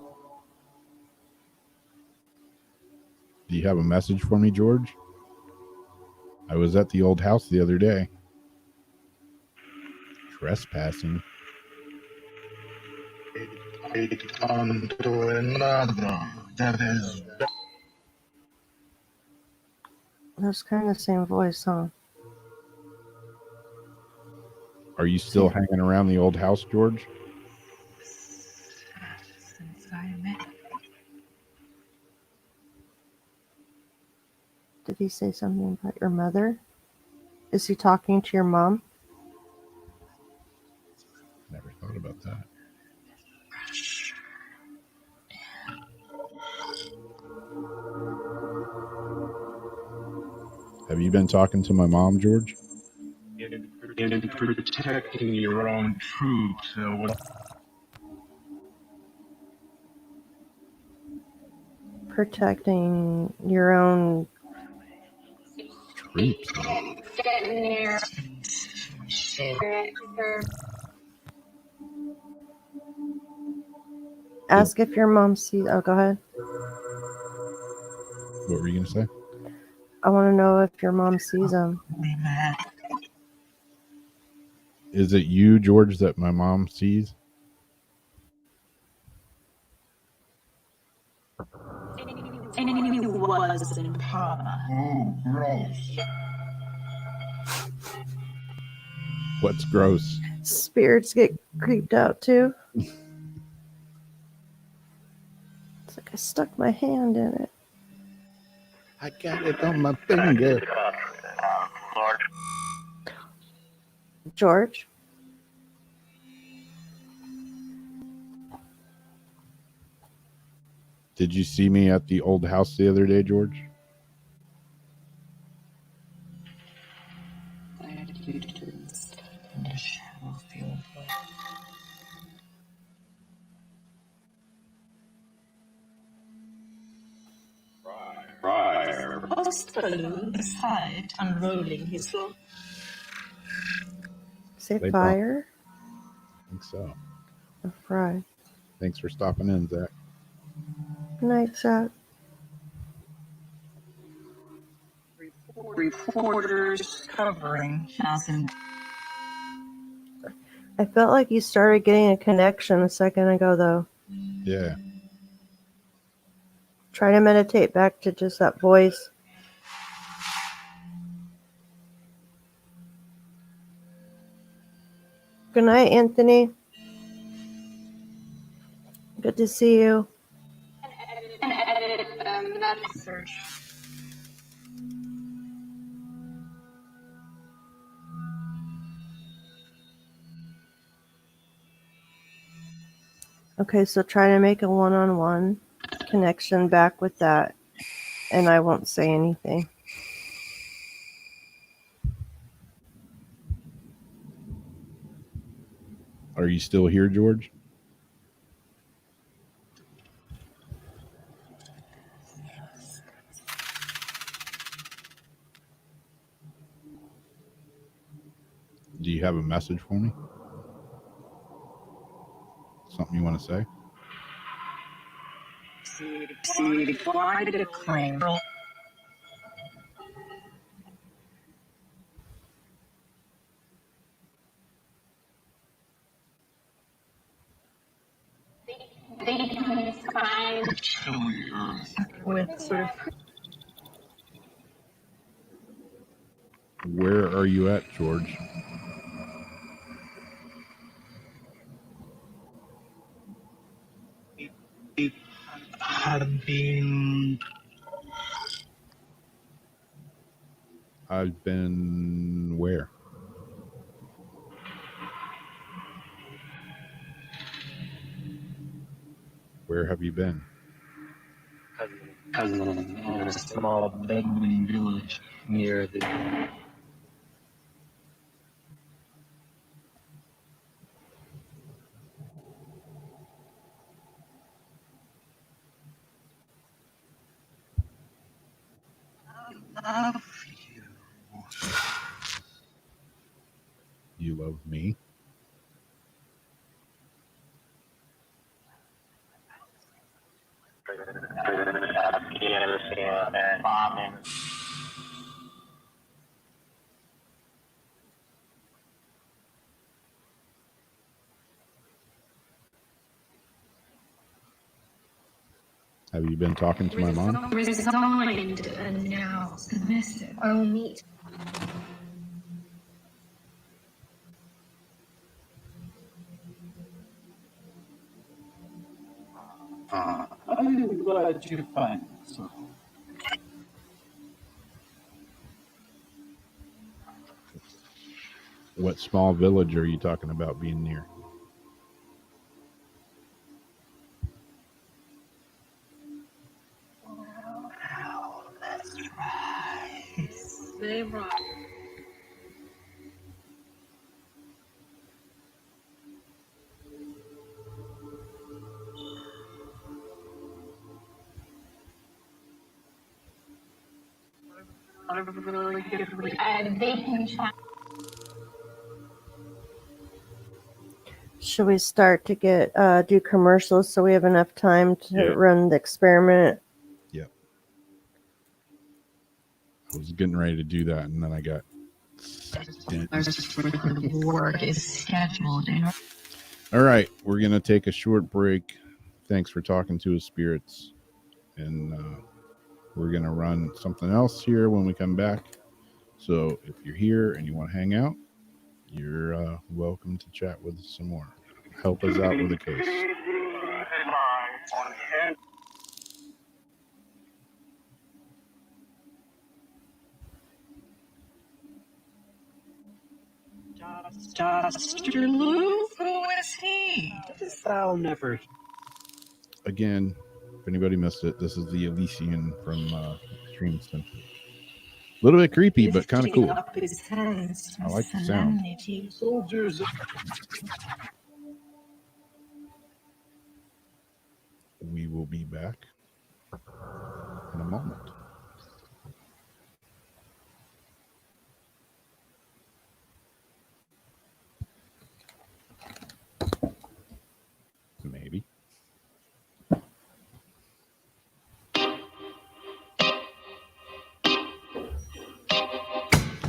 Do you have a message for me, George? I was at the old house the other day. Trespassing. Onto another that is. That's kind of the same voice, huh? Are you still hanging around the old house, George? Did he say something about your mother? Is he talking to your mom? Never thought about that. Have you been talking to my mom, George? In protecting your own troops. Protecting your own Troops. Ask if your mom sees. Oh, go ahead. What were you going to say? I want to know if your mom sees him. Is it you, George, that my mom sees? and he was in Parma. Oh, gross. What's gross? Spirits get creeped out too. It's like I stuck my hand in it. I got it on my finger. George? Did you see me at the old house the other day, George? Hospital beside unrolling his cloak. Say They fire I think so. or fry? Thanks for stopping in, Zach. Good night, Zach. Reporters covering thousand. I felt like you started getting a connection a second ago, though. Yeah. Try to meditate back to just that voice. Good night, Anthony. Good to see you. That search. Okay, so try to make a one-on-one connection back with that, and I won't say anything. Are you still here, George? Do you have a message for me? Something you want to say? See, declined a claim. With sort of Where are you at, George? Have been I've been where? Where have you been? in a small Bedouin village near the You love me? bombing. Have you been talking to my mom? Resigned and now submissive. I'll meet. I'm glad you find it. So. What small village are you talking about being near? they rock. Should we start to get do commercials so we have enough time to Yeah. run the experiment? I was getting ready to do that, and then I got Work is scheduled. All right, we're going to take a short break. Thanks for talking to us, spirits. And we're going to run something else here when we come back. So if you're here and you want to hang out, You're welcome to chat with us some more. Help us out with the case. Dr. Lou? Who is he? This I'll never. Again, if anybody missed it, this is the Elysian from Extreme Center. A little bit creepy, but kind of cool. I like the sound. Soldiers. We will be back in a moment. Maybe.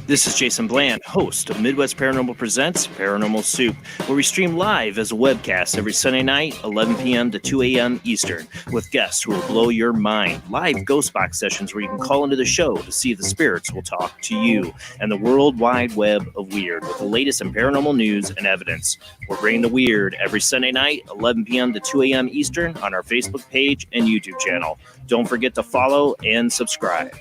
This is Jason Bland, host of Midwest Paranormal Presents Paranormal Soup, where we stream live as a webcast every Sunday night, 11 p.m. to 2 a.m. Eastern, with guests who will blow your mind. Live ghost box sessions where you can call into the show to see if the spirits will talk to you, and the world wide web of weird with the latest in paranormal news and evidence. We're bringing the weird every Sunday night, 11 p.m. to 2 a.m. Eastern on our Facebook page and YouTube channel. Don't forget to follow and subscribe.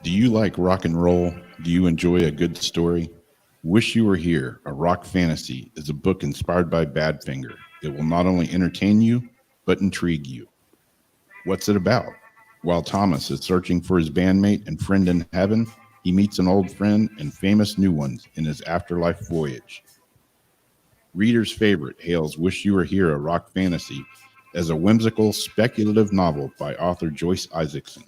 Do you like rock and roll? Do you enjoy a good story? Wish You Were Here, A Rock Fantasy is a book inspired by Badfinger. It will not only entertain you, but intrigue you. What's it about? While Thomas is searching for his bandmate and friend in heaven, he meets an old friend and famous new ones in his afterlife voyage. Reader's favorite hails Wish You Were Here, A Rock Fantasy as a whimsical, speculative novel by author Joyce Isaacson.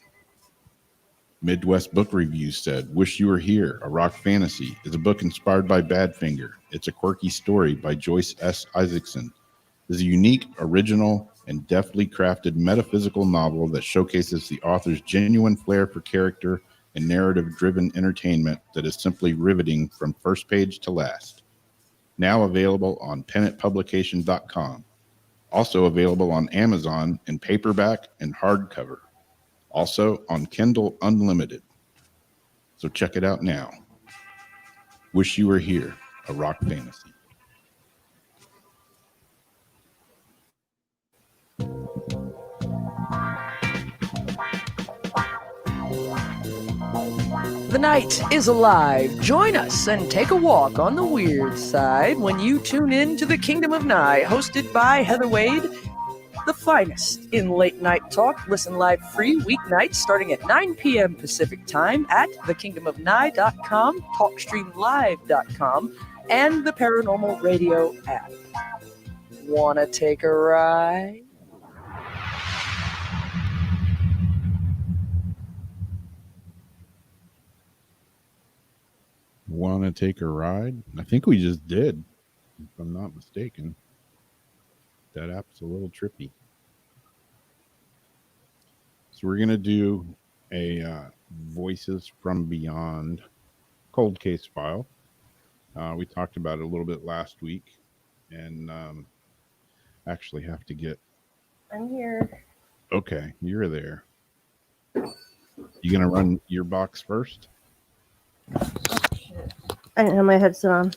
Midwest Book Review said, Wish You Were Here, A Rock Fantasy is a book inspired by Badfinger. It's a quirky story by Joyce S. Isaacson. It is a unique, original, and deftly crafted metaphysical novel that showcases the author's genuine flair for character and narrative-driven entertainment that is simply riveting from first page to last. Now available on pennantpublication.com. Also available on Amazon in paperback and hardcover. Also on Kindle Unlimited. So check it out now. Wish You Were Here, A Rock Fantasy. The night is alive. Join us and take a walk on the weird side when you tune in to the Kingdom of Nye, hosted by Heather Wade, the finest in late night talk. Listen live free weeknights starting at 9 p.m. Pacific time at thekingdomofnye.com, talkstreamlive.com, and the Paranormal Radio app. Wanna take a ride? Want to take a ride? I think we just did, if I'm not mistaken. That app's a little trippy. So we're going to do a Voices from Beyond cold case file. We talked about it a little bit last week, and actually have to get... I'm here. Okay, you're there. You going to run your box first? I didn't have my headset on.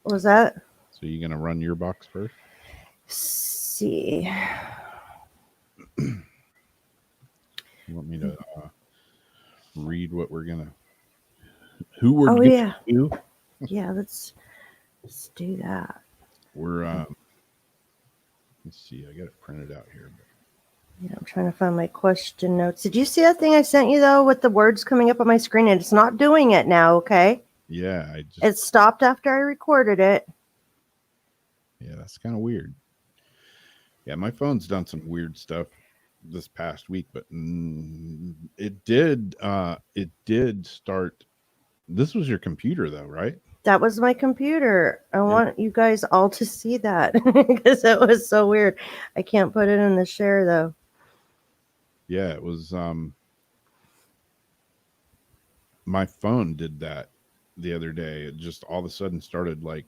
What was that? So you're going to run your box first? See. You want me to read what we're going to... Who we're Oh, yeah. to? Yeah, let's do that. We're... let's see. I got it printed out here. Yeah, I'm trying to find my question notes. Did you see that thing I sent you, though, with the words coming up on my screen? And it's not doing it now, okay? Yeah, it stopped after I recorded it. Yeah, that's kind of weird. Yeah, my phone's done some weird stuff this past week, but it did start. This was your computer, though, right? That was my computer. I want you guys all to see that because it was so weird. I can't put it in the share, though. Yeah, it was. My phone did that the other day. It just all of a sudden started like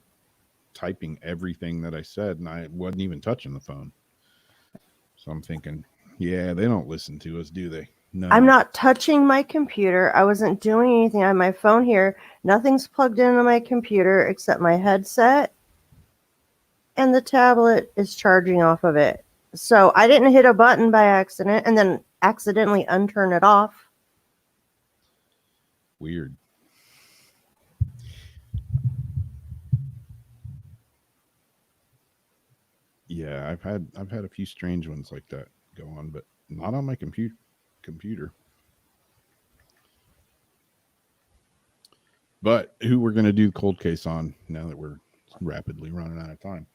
typing everything that I said, and I wasn't even touching the phone. So I'm thinking, yeah, they don't listen to us, do they? No. I'm not touching my computer. I wasn't doing anything. I have my phone here. Nothing's plugged into my computer except my headset, and the tablet is charging off of it. So I didn't hit a button by accident and then accidentally unturn it off. Weird. Yeah, I've had a few strange ones like that go on, but not on my computer. But who we're going to do cold case on now that we're rapidly running out of time?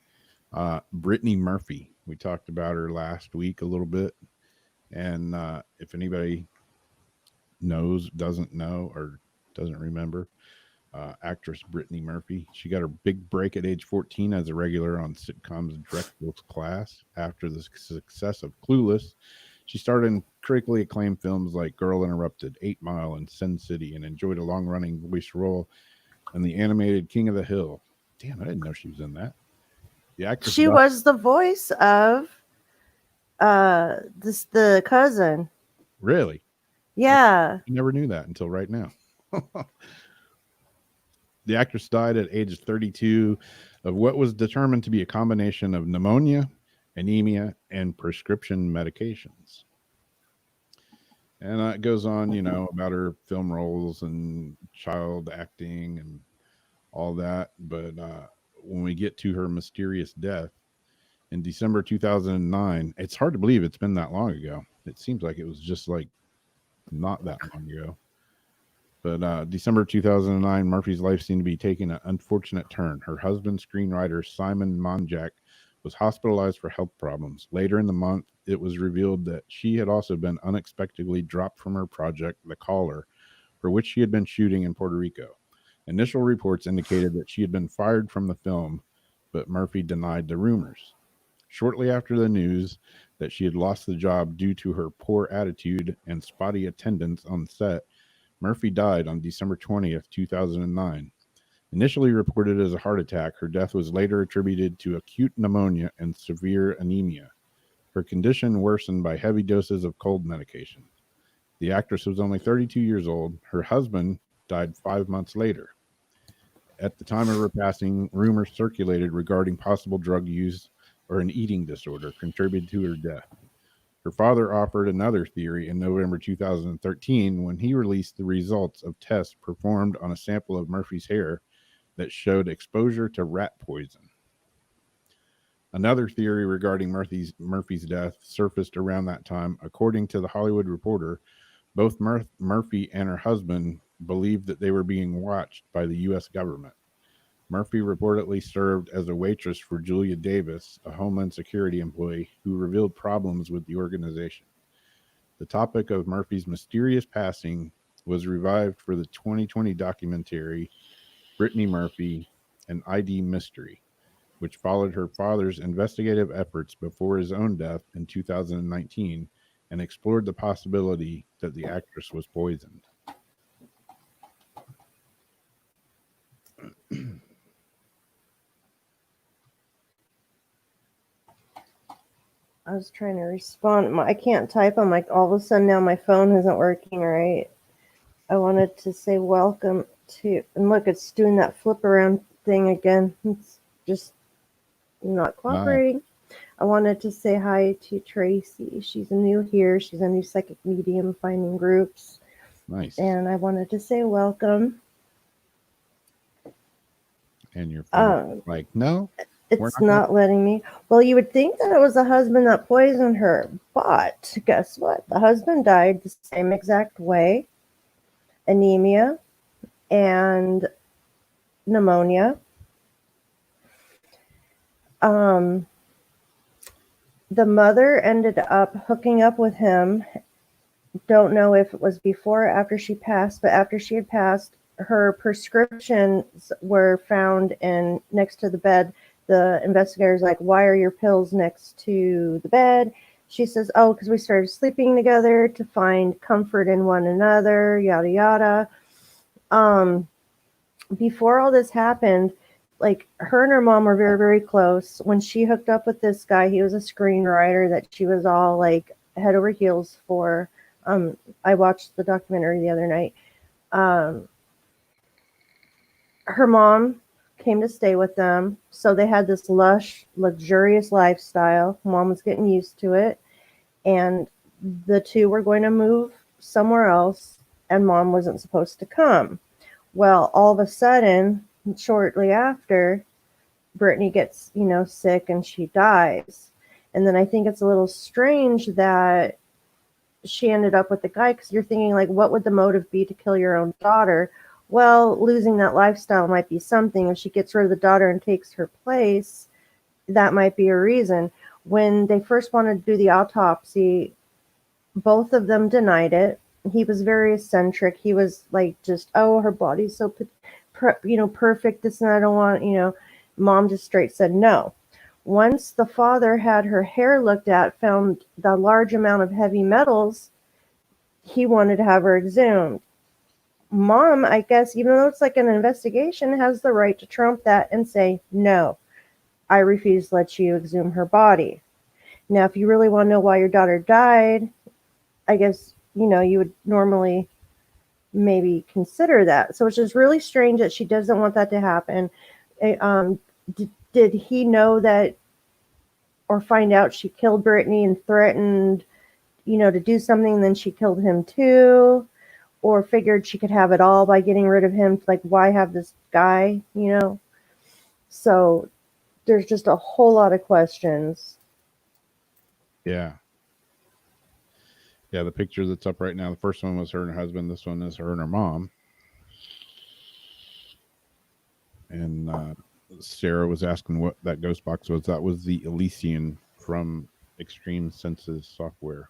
Brittany Murphy. We talked about her last week a little bit, and if anybody knows, doesn't know, or doesn't remember, actress Brittany Murphy. She got her big break at age 14 as a regular on sitcom's Drexel's Class. After the success of Clueless, she starred in critically acclaimed films like Girl Interrupted, 8 Mile, and Sin City, and enjoyed a long-running voice role in the animated King of the Hill. Damn, I didn't know she was in that. The actress She was the voice of the cousin. Really? Yeah. I never knew that until right now. The actress died at age 32 of what was determined to be a combination of pneumonia, anemia, and prescription medications. And it goes on, about her film roles and child acting and all that. But when we get to her mysterious death in December 2009, it's hard to believe it's been that long ago. It seems like it was just like not that long ago. But December 2009, Murphy's life seemed to be taking an unfortunate turn. Her husband, screenwriter Simon Monjack, was hospitalized for health problems. Later in the month, it was revealed that she had also been unexpectedly dropped from her project, The Caller, for which she had been shooting in Puerto Rico. Initial reports indicated that she had been fired from the film, but Murphy denied the rumors. Shortly after the news that she had lost the job due to her poor attitude and spotty attendance on set, Murphy died on December 20th, 2009. Initially reported as a heart attack, her death was later attributed to acute pneumonia and severe anemia. Her condition worsened by heavy doses of cold medication. The actress was only 32 years old. Her husband died 5 months later. At the time of her passing, rumors circulated regarding possible drug use or an eating disorder contributed to her death. Her father offered another theory in November 2013 when he released the results of tests performed on a sample of Murphy's hair that showed exposure to rat poison. Another theory regarding Murphy's death surfaced around that time. According to the Hollywood Reporter, both Murphy and her husband believed that they were being watched by the U.S. government. Murphy reportedly served as a waitress for Julia Davis, a Homeland Security employee who revealed problems with the organization. The topic of Murphy's mysterious passing was revived for the 2020 documentary Brittany Murphy, an ID Mystery, which followed her father's investigative efforts before his own death in 2019 and explored the possibility that the actress was poisoned. I was trying to respond. I can't type. I'm like, all of a sudden now my phone isn't working right. I wanted to say welcome to, and look, it's doing that flip around thing again. It's just not cooperating. I wanted to say hi to Tracy. She's new here. She's a new psychic medium finding groups. Nice. And I wanted to say welcome. And your phone, like, no? It's not letting me. Well, you would think that it was the husband that poisoned her, but guess what? The husband died the same exact way. Anemia and pneumonia. The mother ended up hooking up with him. Don't know if it was before or after she passed, but after she had passed, her prescriptions were found next to the bed. The investigator's like, why are your pills next to the bed? She says, oh, because we started sleeping together to find comfort in one another, yada, yada. Before all this happened, like her and her mom were very, very close. When she hooked up with this guy, he was a screenwriter that she was all like head over heels for. I watched the documentary the other night. Her mom came to stay with them, so they had this lush, luxurious lifestyle. Mom was getting used to it, and the two were going to move somewhere else, and mom wasn't supposed to come. Well, all of a sudden, shortly after, Brittany gets, sick and she dies. And then I think it's a little strange that she ended up with the guy, because you're thinking, like, what would the motive be to kill your own daughter? Well, losing that lifestyle might be something. If she gets rid of the daughter and takes her place, that might be a reason. When they first wanted to do the autopsy, both of them denied it. He was very eccentric. He was like, just, oh, her body's so, perfect. This and I don't want, Mom just straight said no. Once the father had her hair looked at, found the large amount of heavy metals, he wanted to have her exhumed. Mom, I guess, even though it's like an investigation, has the right to trump that and say, no, I refuse to let you exhume her body. Now, if you really want to know why your daughter died, I guess, you would normally maybe consider that. So it's just really strange that she doesn't want that to happen. Did he know that, or find out she killed Brittany and threatened, to do something, and then she killed him too? Or figured she could have it all by getting rid of him? Like, why have this guy, So there's just a whole lot of questions. Yeah. Yeah, the picture that's up right now, the first one was her and her husband. This one is her and her mom. And Sarah was asking what that ghost box was. That was the Elysian from Extreme Senses software.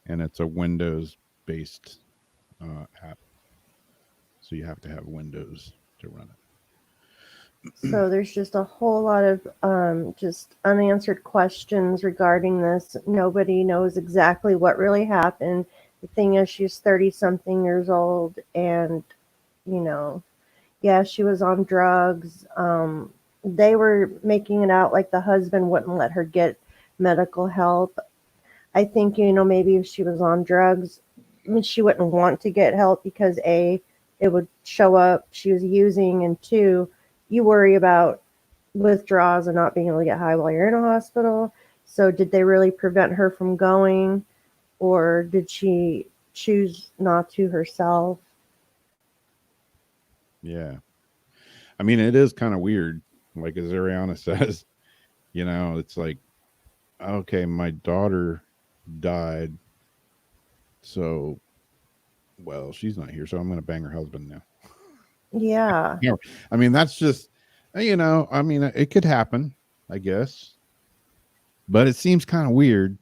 And it's a Windows-based app. So you have to have Windows to run it. So there's just a whole lot of just unanswered questions regarding this. Nobody knows exactly what really happened. The thing is, she's 30-something years old, and, yeah, she was on drugs. They were making it out like the husband wouldn't let her get medical help. I think, maybe if she was on drugs, she wouldn't want to get help because, A, it would show up she was using, and 2, you worry about withdrawals and not being able to get high while you're in a hospital. So did they really prevent her from going, or did she choose not to herself? Yeah. I mean, it is kind of weird. Like, as Ariana says, it's like, okay, my daughter died. So, well, she's not here, so I'm going to bang her husband now. Yeah. I mean, that's just, it could happen, I guess. But it seems kind of weird.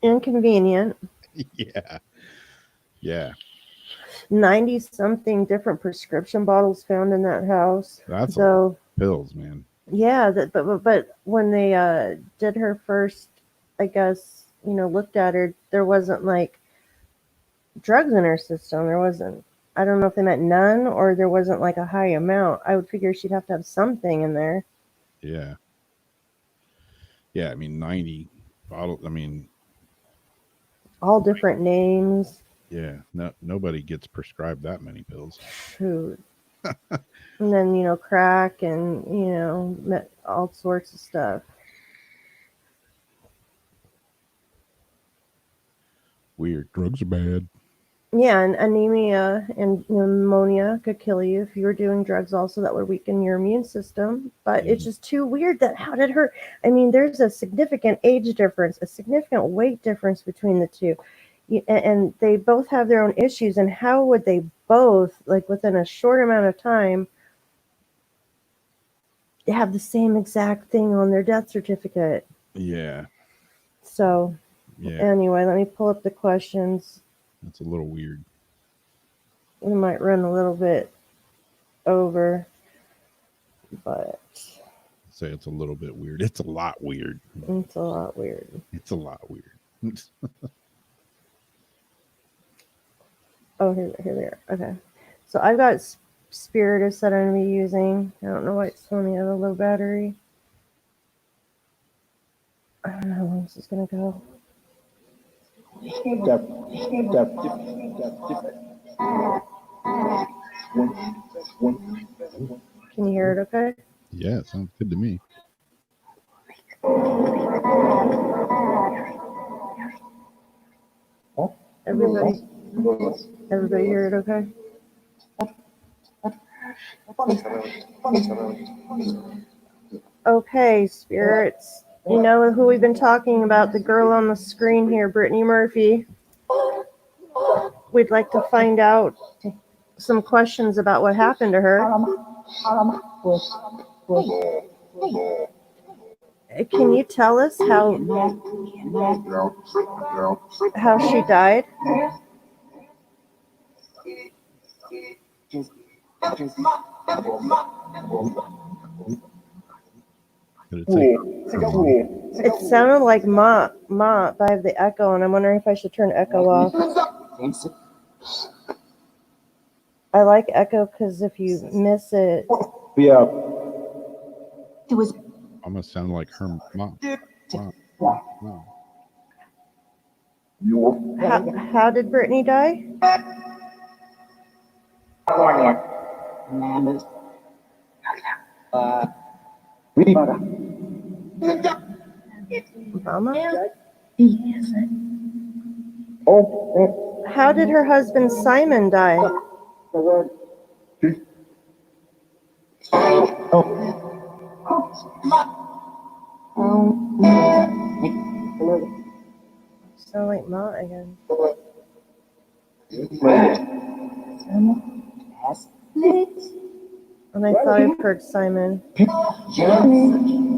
Inconvenient. Yeah. Yeah. 90-something different prescription bottles found in that house. That's so pills, man. Yeah, but when they did her first, I guess, looked at her, there wasn't like drugs in her system. There wasn't. I don't know if they meant none or there wasn't like a high amount. I would figure she'd have to have something in there. Yeah. Yeah, I mean, 90 bottles. I mean, all different names. Yeah, nobody gets prescribed that many pills. Food. And then, crack and, all sorts of stuff. Weird. Drugs are bad. Yeah, and anemia and pneumonia could kill you if you were doing drugs also that would weaken your immune system. But it's just too weird that how did her... I mean, there's a significant age difference, a significant weight difference between the two. And they both have their own issues. And how would they both, like within a short amount of time, have the same exact thing on their death certificate? Yeah. So, anyway, let me pull up the questions. That's a little weird. We might run a little bit over, but... Say it's a little bit weird. It's a lot weird. It's a lot weird. It's a lot weird. Oh, here they are. Okay. So I've got Spirit has said I'm going to be using. I don't know why it's telling me I have a low battery. I don't know how long this is going to go. Can you hear it okay? Yeah, it sounds good to me. Everybody hear it okay? Okay, spirits. You know who we've been talking about, the girl on the screen here, Brittany Murphy. We'd like to find out some questions about what happened to her. Can you tell us how she died? It sounded like ma, but I have the echo, and I'm wondering if I should turn echo off. I like echo because if you miss it, Almost sound like her mom. How did Brittany die? Mama? How did her husband Simon die? Sound like Ma again. And I thought I heard Simon.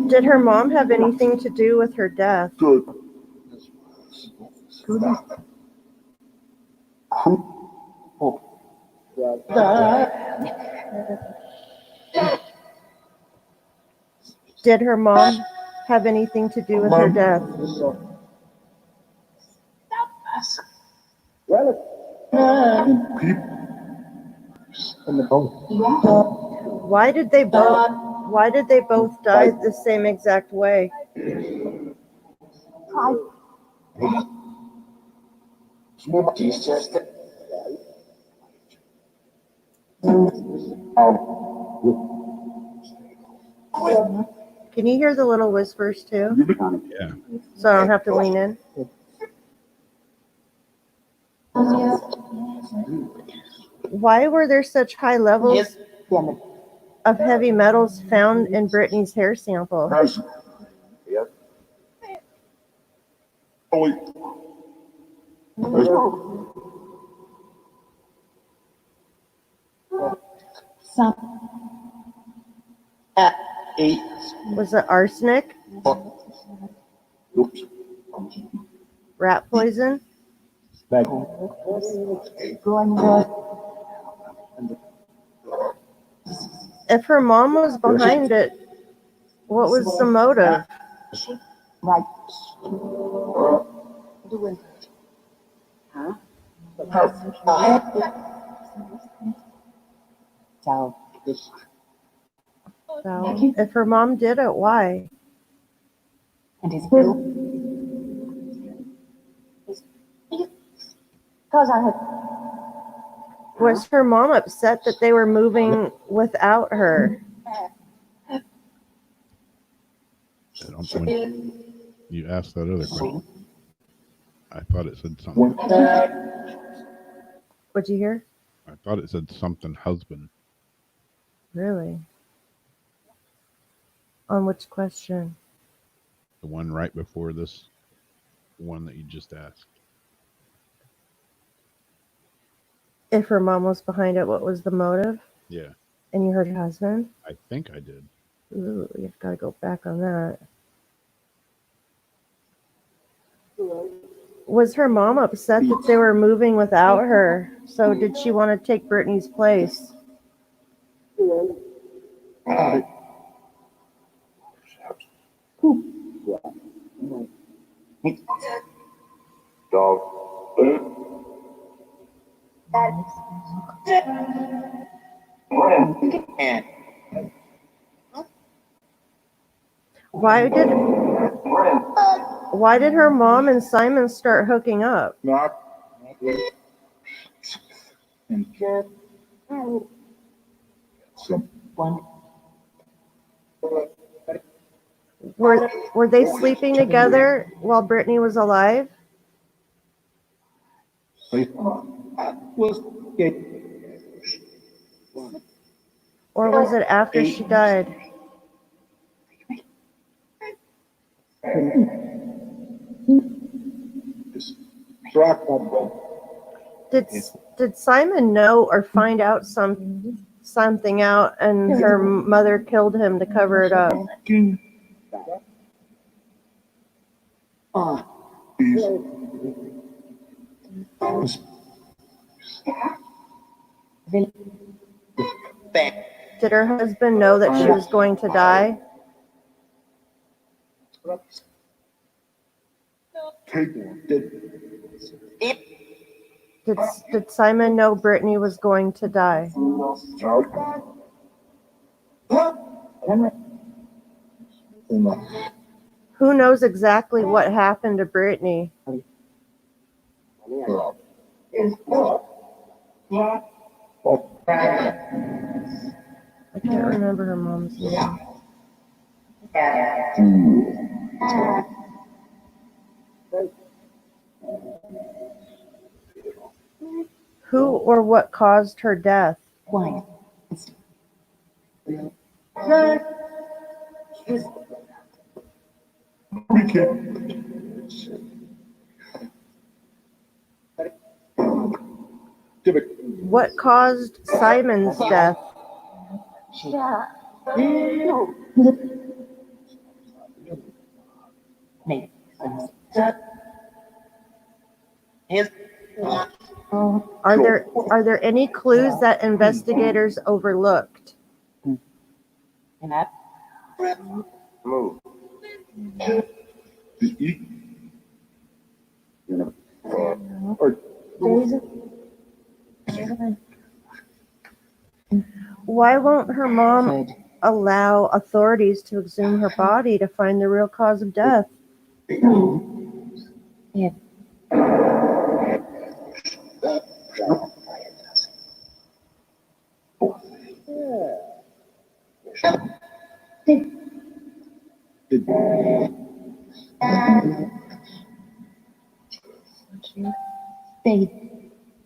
Did her mom have anything to do with her death? Did her mom have anything to do with her death? Why did they both die the same exact way? Can you hear the little whispers too? Yeah. So I don't have to lean in? Why were there such high levels of heavy metals found in Brittany's hair sample? Was it arsenic? Rat poison? If her mom was behind it, what was the motive? So, if her mom did it, why? Was her mom upset that they were moving without her? When you asked that other question, I thought it said something. What'd you hear? I thought it said something husband. Really? On which question? The one right before this one that you just asked. If her mom was behind it, what was the motive? Yeah. And you heard husband? I think I did. Ooh, you've got to go back on that. Was her mom upset that they were moving without her? So did she want to take Brittany's place? Why did her mom and Simon start hooking up? Were they sleeping together while Brittany was alive? Or was it after she died? Did Simon know or find out something out and her mother killed him to cover it up? Did her husband know that she was going to die? Did Simon know Brittany was going to die? Who knows exactly what happened to Brittany? I can't remember her mom's name. Who or what caused her death? What caused Simon's death? Are there any clues that investigators overlooked? Why won't her mom allow authorities to exhume her body to find the real cause of death?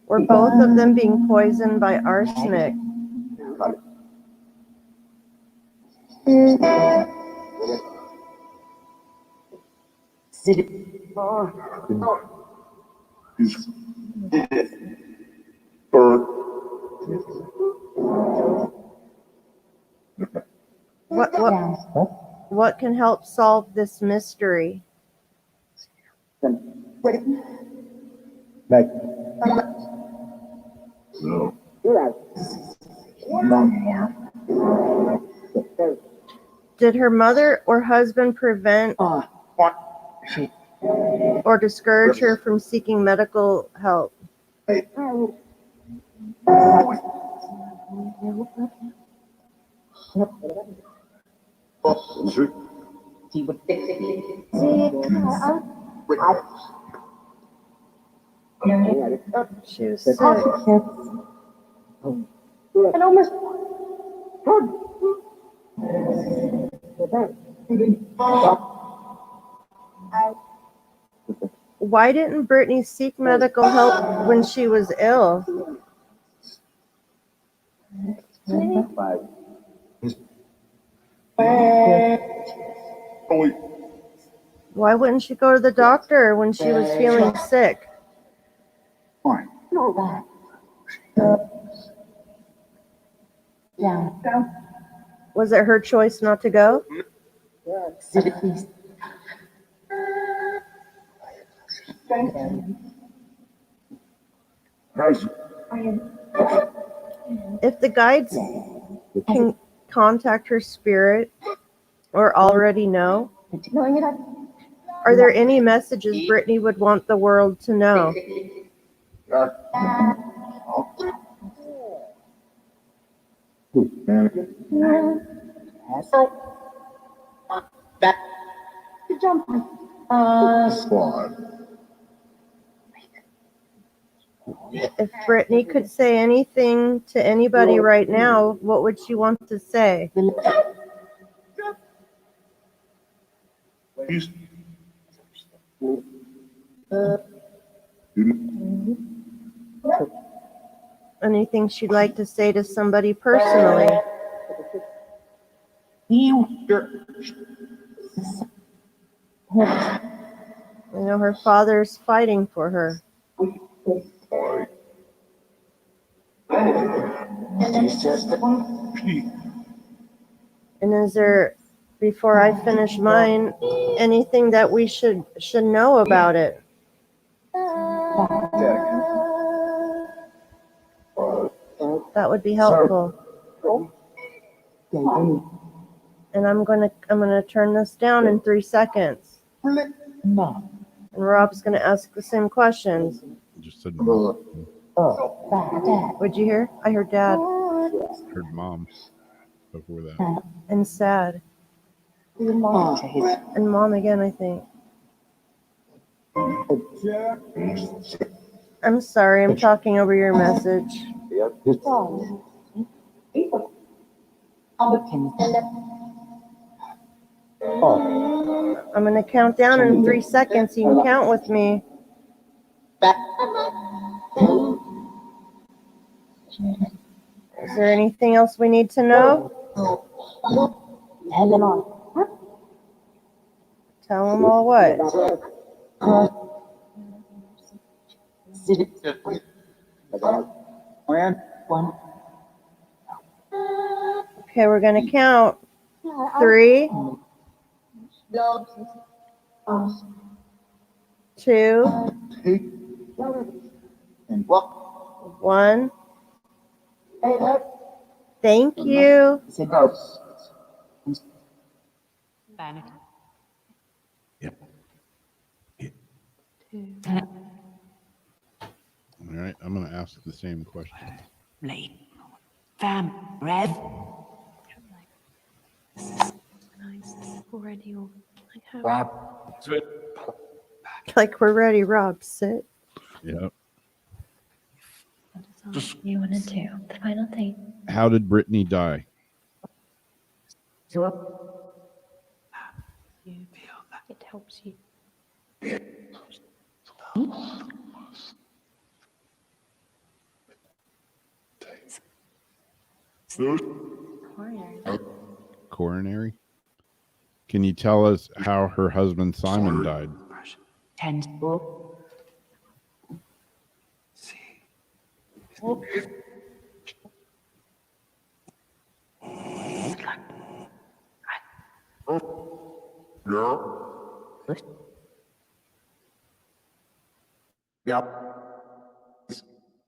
Were both of them being poisoned by arsenic? What can help solve this mystery? Did her mother or husband prevent or discourage her from seeking medical help? She was sick. Why didn't Brittany seek medical help when she was ill? Why wouldn't she go to the doctor when she was feeling sick? Was it her choice not to go? If the guides can contact her spirit or already know, are there any messages Brittany would want the world to know? If Brittany could say anything to anybody right now, what would she want to say? Anything she'd like to say to somebody personally? You know, her father's fighting for her. And is there, before I finish mine, anything that we should know about it? That would be helpful. And I'm gonna turn this down in 3 seconds. And Rob's gonna ask the same questions. Just said mom. What'd you hear? I heard Dad. Heard mom before that. And sad. And Mom again, I think. I'm sorry, I'm talking over your message. I'm gonna count down in 3 seconds. You can count with me. Is there anything else we need to know? Tell them all what? Okay, we're gonna count. 3, 2, 1. Thank you. All right, I'm going to ask the same question. Like we're ready, Rob. Sit. Yep. You want to do the final thing. How did Brittany die? It helps you. Coronary? Can you tell us how her husband Simon died?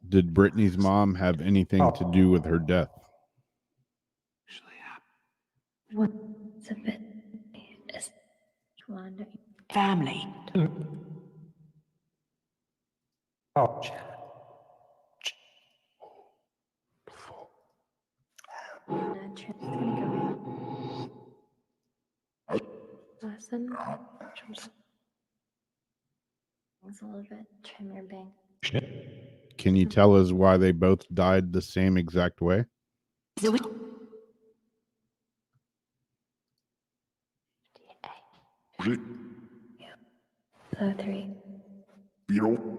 Did Brittany's mom have anything to do with her death? What's a bit is wandering. Family. Trim's gonna go in. Listen. It's a little bit. Trim your bang. Can you tell us why they both died the same exact way? So 3.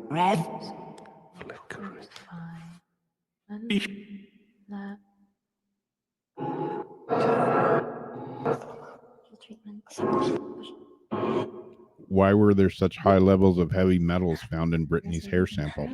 Red. That. Treatments. Why were there such high levels of heavy metals found in Brittany's hair sample?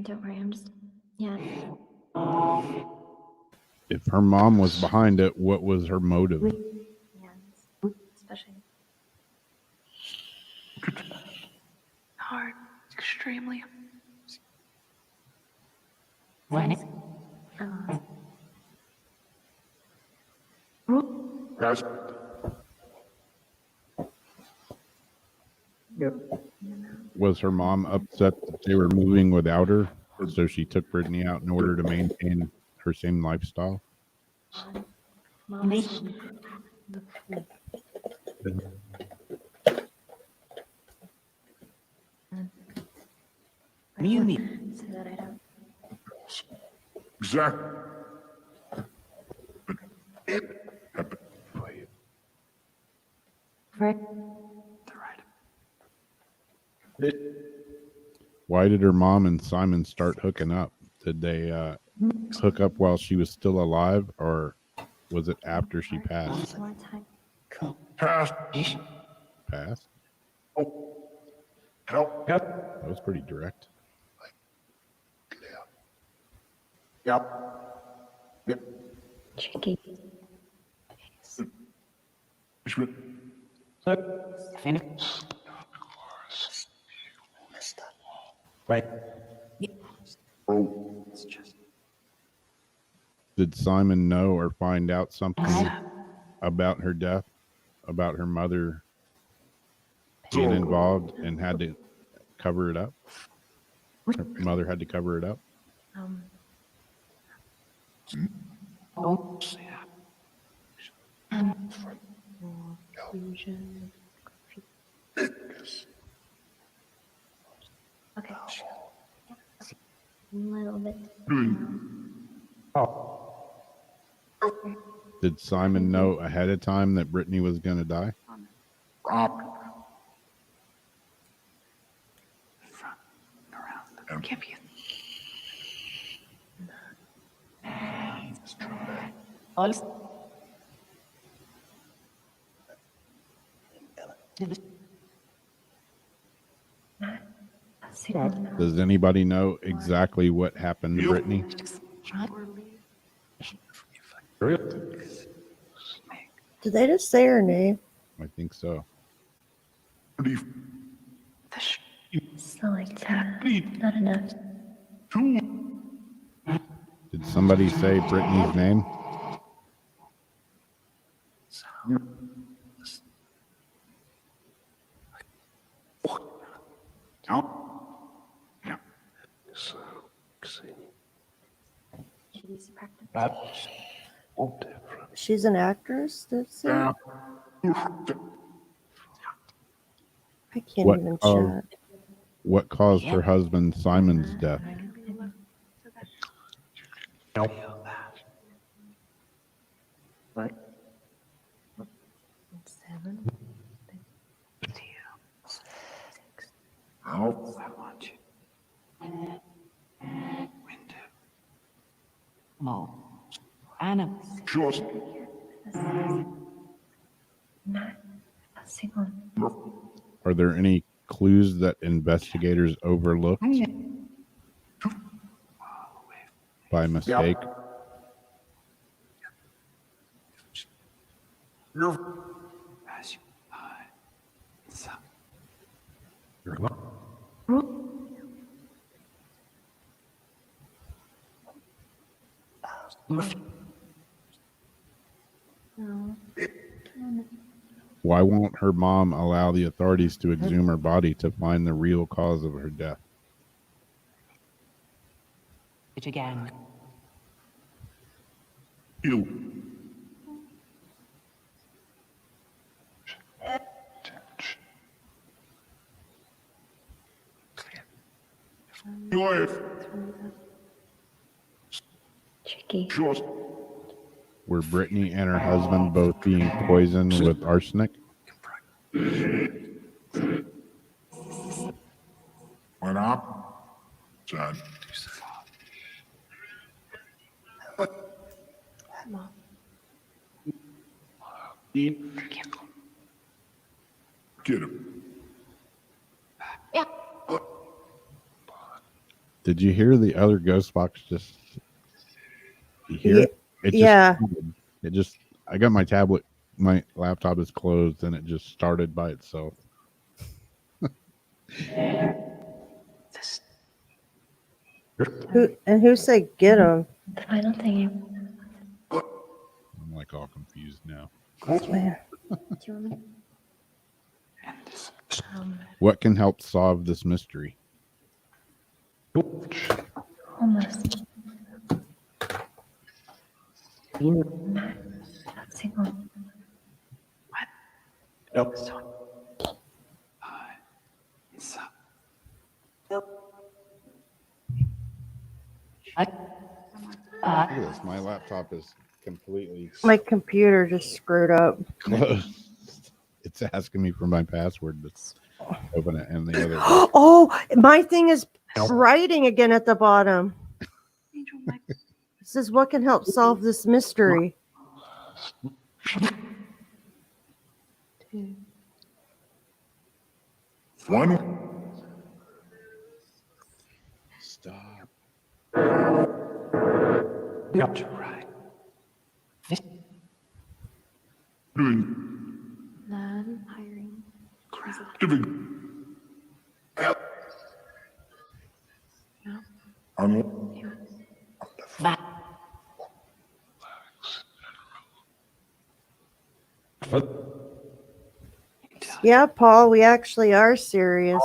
Don't worry, I'm just, yeah. If her mom was behind it, what was her motive? Yeah, especially. Hard. Extremely. When Pass. Was her mom upset that they were moving without her? So she took Brittany out in order to maintain her same lifestyle? Muni. So that I don't. Exact. Rick, Why did her mom and Simon start hooking up? Did they hook up while she was still alive, or was it after she passed? more time. Pass. Passed? Help. That was pretty direct. Yep. Yep. Tricky. Right. Oh. Did Simon know or find out something about her death, about her mother being involved and had to cover it up? Her mother had to cover it up? Okay. A little bit. Did Simon know ahead of time that Brittany was going to die? Does anybody know exactly what happened to Brittany? Did they just say her name? I think so. Still like that. Not enough. Did somebody say Brittany's name? She needs to practice. She's an actress, did it say? I can't What, even oh. chat. What caused her husband Simon's death? Not a single. Are there any clues that investigators overlooked by mistake? No. Why won't her mom allow the authorities to exhume her body to find the real cause of her death? It again. Tricky. Were Brittany and her husband both being poisoned with arsenic? Went up. Sad. Get him. Did you hear the other ghost box just? You hear it? It just, Yeah. It just. I got my tablet. My laptop is closed, and it just started by itself. Who said get him? The final thing. I'm like all confused now. Man. Do you want me? What can help solve this mystery? Almost. Single. Look at this. My laptop is completely My computer just screwed up. closed. It's asking me for my password to open it, and the other. Oh, my thing is writing again at the bottom. It says, what can help solve this mystery? One. Stop. Got to right. Doing. None hiring. Giving. Yeah, Paul, we actually are serious.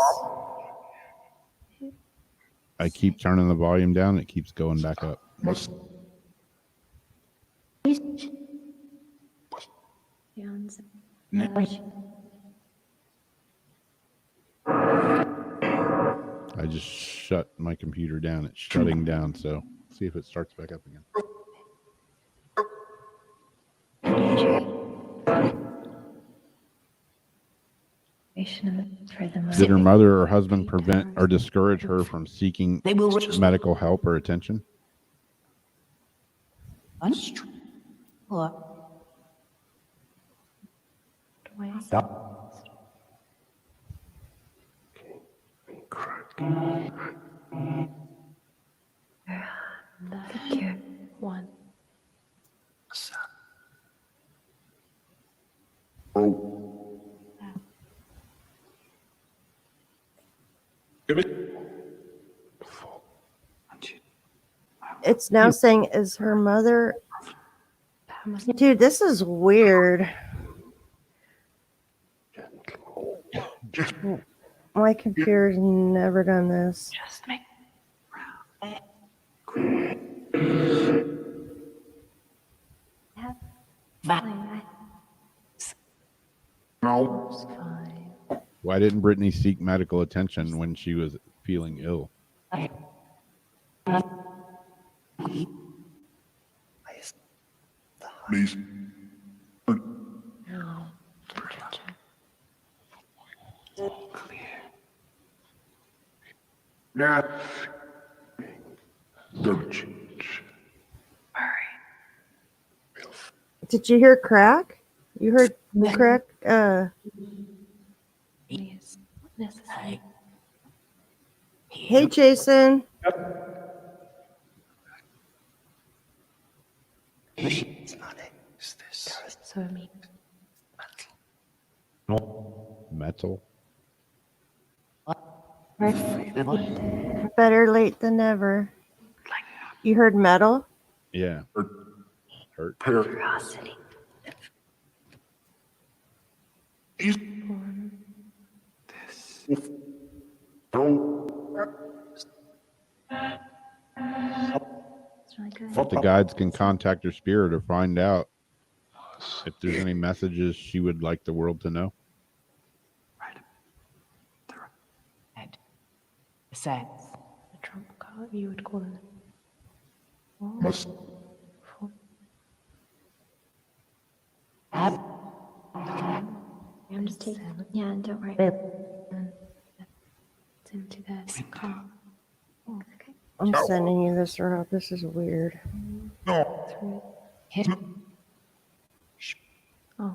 I keep turning the volume down. It keeps going back up. Sounds. I just shut my computer down. It's shutting down. So see if it starts back up again. Did her mother or husband prevent or discourage her from seeking medical help or attention? One. It's now saying, is her mother... Dude, this is weird. My computer's never done this. Just make Why didn't Brittany seek medical attention when she was feeling ill? Please. Did you hear crack? You heard crack? Necessary. Hey, Jason. So me. Metal? Better late than never. You heard metal? Yeah. Hurt. Curiosity. It's really good. The guides can contact her spirit or find out if there's any messages she would like the world to know. Besides, The trump card, you would call them. Must. I'm just taking. Yeah, don't worry. It's into that car. Oh, okay. I'm sending you this route. This is weird. No. Oh,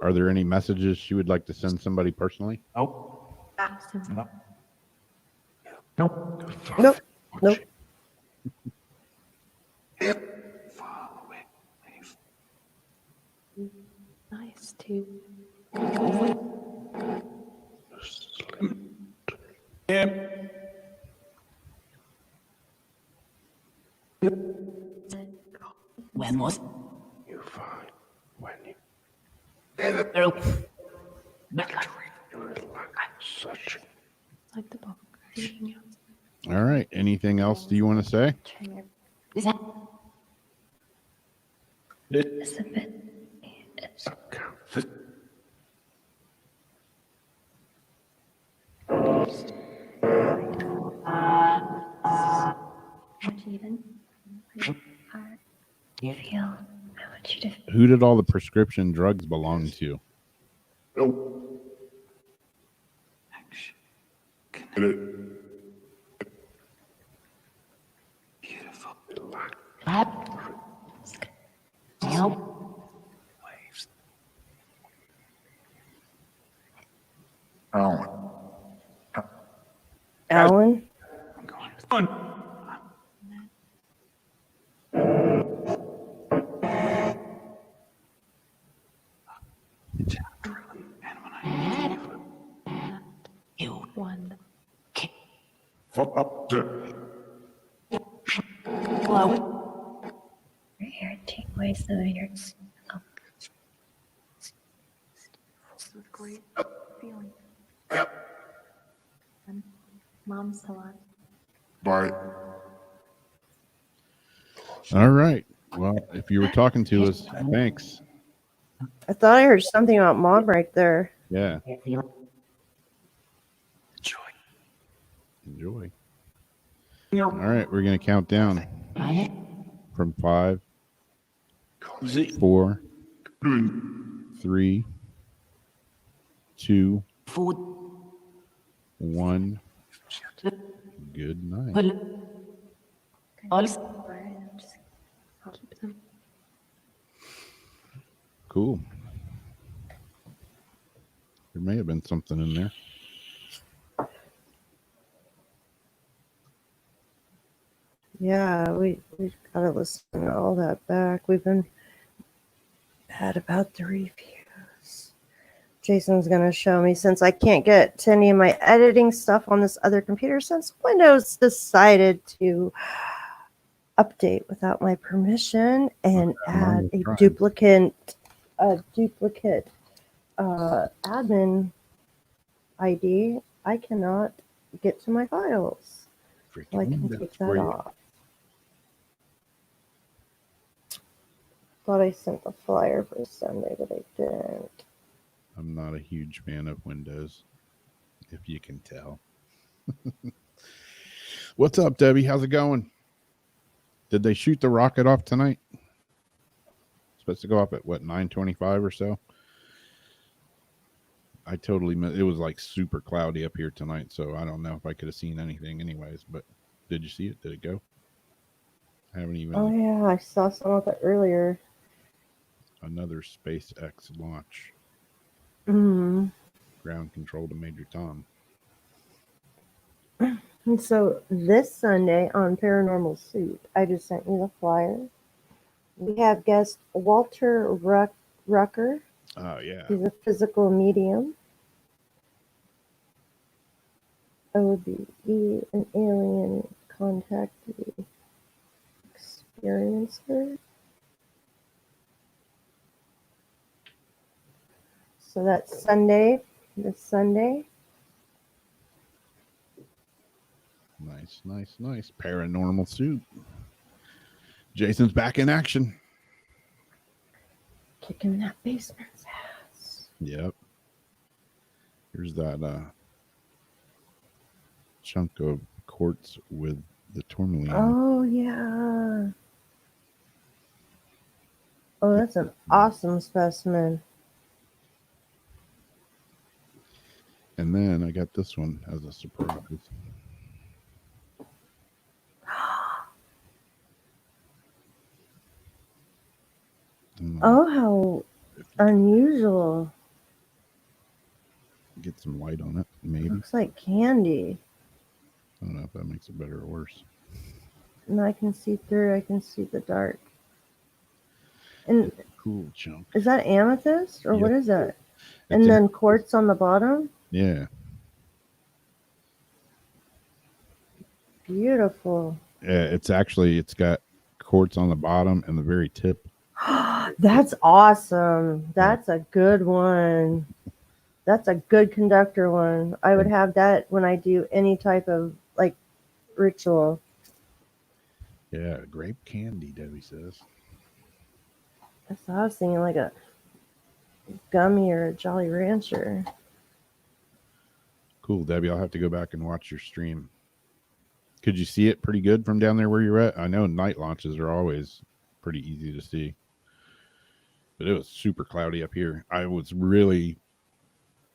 Are there any messages she would like to send somebody personally? awesome. Nope. Nice too. when was You find when you Like the book. All right. Anything else do you want to say? It's a bit. It's even. I feel. I want you to. Who did all the prescription drugs belong to? Alan? One. Your hair take away some of your. Oh. It's a great feeling. Mom's a lot. Bye. All right. Well, if you were talking to us, thanks. I thought I heard something about mom right there. Yeah. Enjoy. All right. We're going to count down from 5, 4, 3, 2, 1. Good night. I'll keep them. Cool. There may have been something in there. Yeah, we've gotta listen to all that back. We've been bad about the reviews. Jason's gonna show me, since I can't get to any of my editing stuff on this other computer since Windows decided to update without my permission and add a duplicate admin ID. I cannot get to my files, so I can take that off. Thought I sent the flyer for Sunday, but I didn't. I'm not a huge fan of Windows, if you can tell. What's up, Debbie? How's it going? Did they shoot the rocket off tonight? Supposed to go up at what, 9:25 or so? I totally missed. It was like super cloudy up here tonight, so I don't know if I could have seen anything anyways, but did you see it? Did it go? I haven't even. Oh yeah, I saw some of it earlier. Another SpaceX launch. Mm. Ground control to Major Tom. And so this Sunday on Paranormal Soup, I just sent you the flyer. We have guest Walter Rucker. Oh, yeah. He's a physical medium. OBE, an alien contactee experiencer. So that's Sunday, this Sunday. Nice, nice, nice. Paranormal Soup. Jason's back in action. Kicking that basement's ass. Yep. Here's that chunk of quartz with the tourmaline. Oh, yeah. Oh, that's an awesome specimen. And then I got this one as a surprise. Oh, how unusual. Get some light on it, maybe. Looks like candy. I don't know if that makes it better or worse. And I can see through, I can see the dark. And It's a cool chunk. is that amethyst or Yep. what is that? It's And then quartz on the bottom? Yeah. Beautiful. Yeah, it's got quartz on the bottom and the very tip That's awesome. That's a good one. That's a good conductor one. I would have that when I do any type of like ritual. Yeah, grape candy, Debbie says. That's what I was thinking, like a gummy or a Jolly Rancher. Cool, Debbie. I'll have to go back and watch your stream. Could you see it pretty good from down there where you're at? I know night launches are always pretty easy to see, but it was super cloudy up here. I was really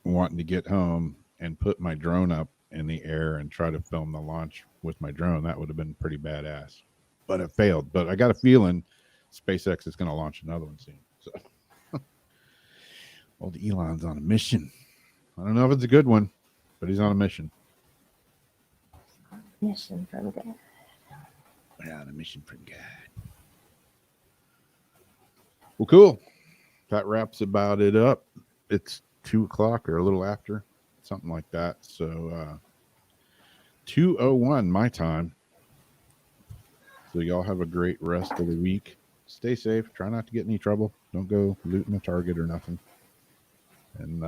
wanting to get home and put my drone up in the air and try to film the launch with my drone. That would have been pretty badass, but it failed. But I got a feeling SpaceX is going to launch another one soon. So, old Elon's on a mission. I don't know if it's a good one, but he's on a mission. Mission from God. Yeah, on a mission from God. Well, cool. That wraps about it up. It's 2:00 or a little after, something like that. So 2:01 my time. So y'all have a great rest of the week. Stay safe. Try not to get in any trouble. Don't go looting a Target or nothing. And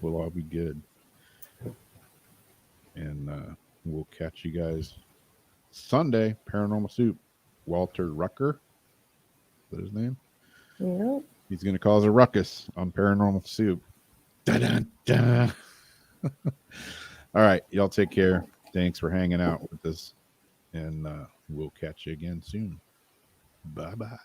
we'll all be good. And we'll catch you guys Sunday. Paranormal Soup. Walter Rucker. Is that his name? Yep. He's going to cause a ruckus on Paranormal Soup. Da-da-da. All right. Y'all take care. Thanks for hanging out with us. And we'll catch you again soon. Bye-bye.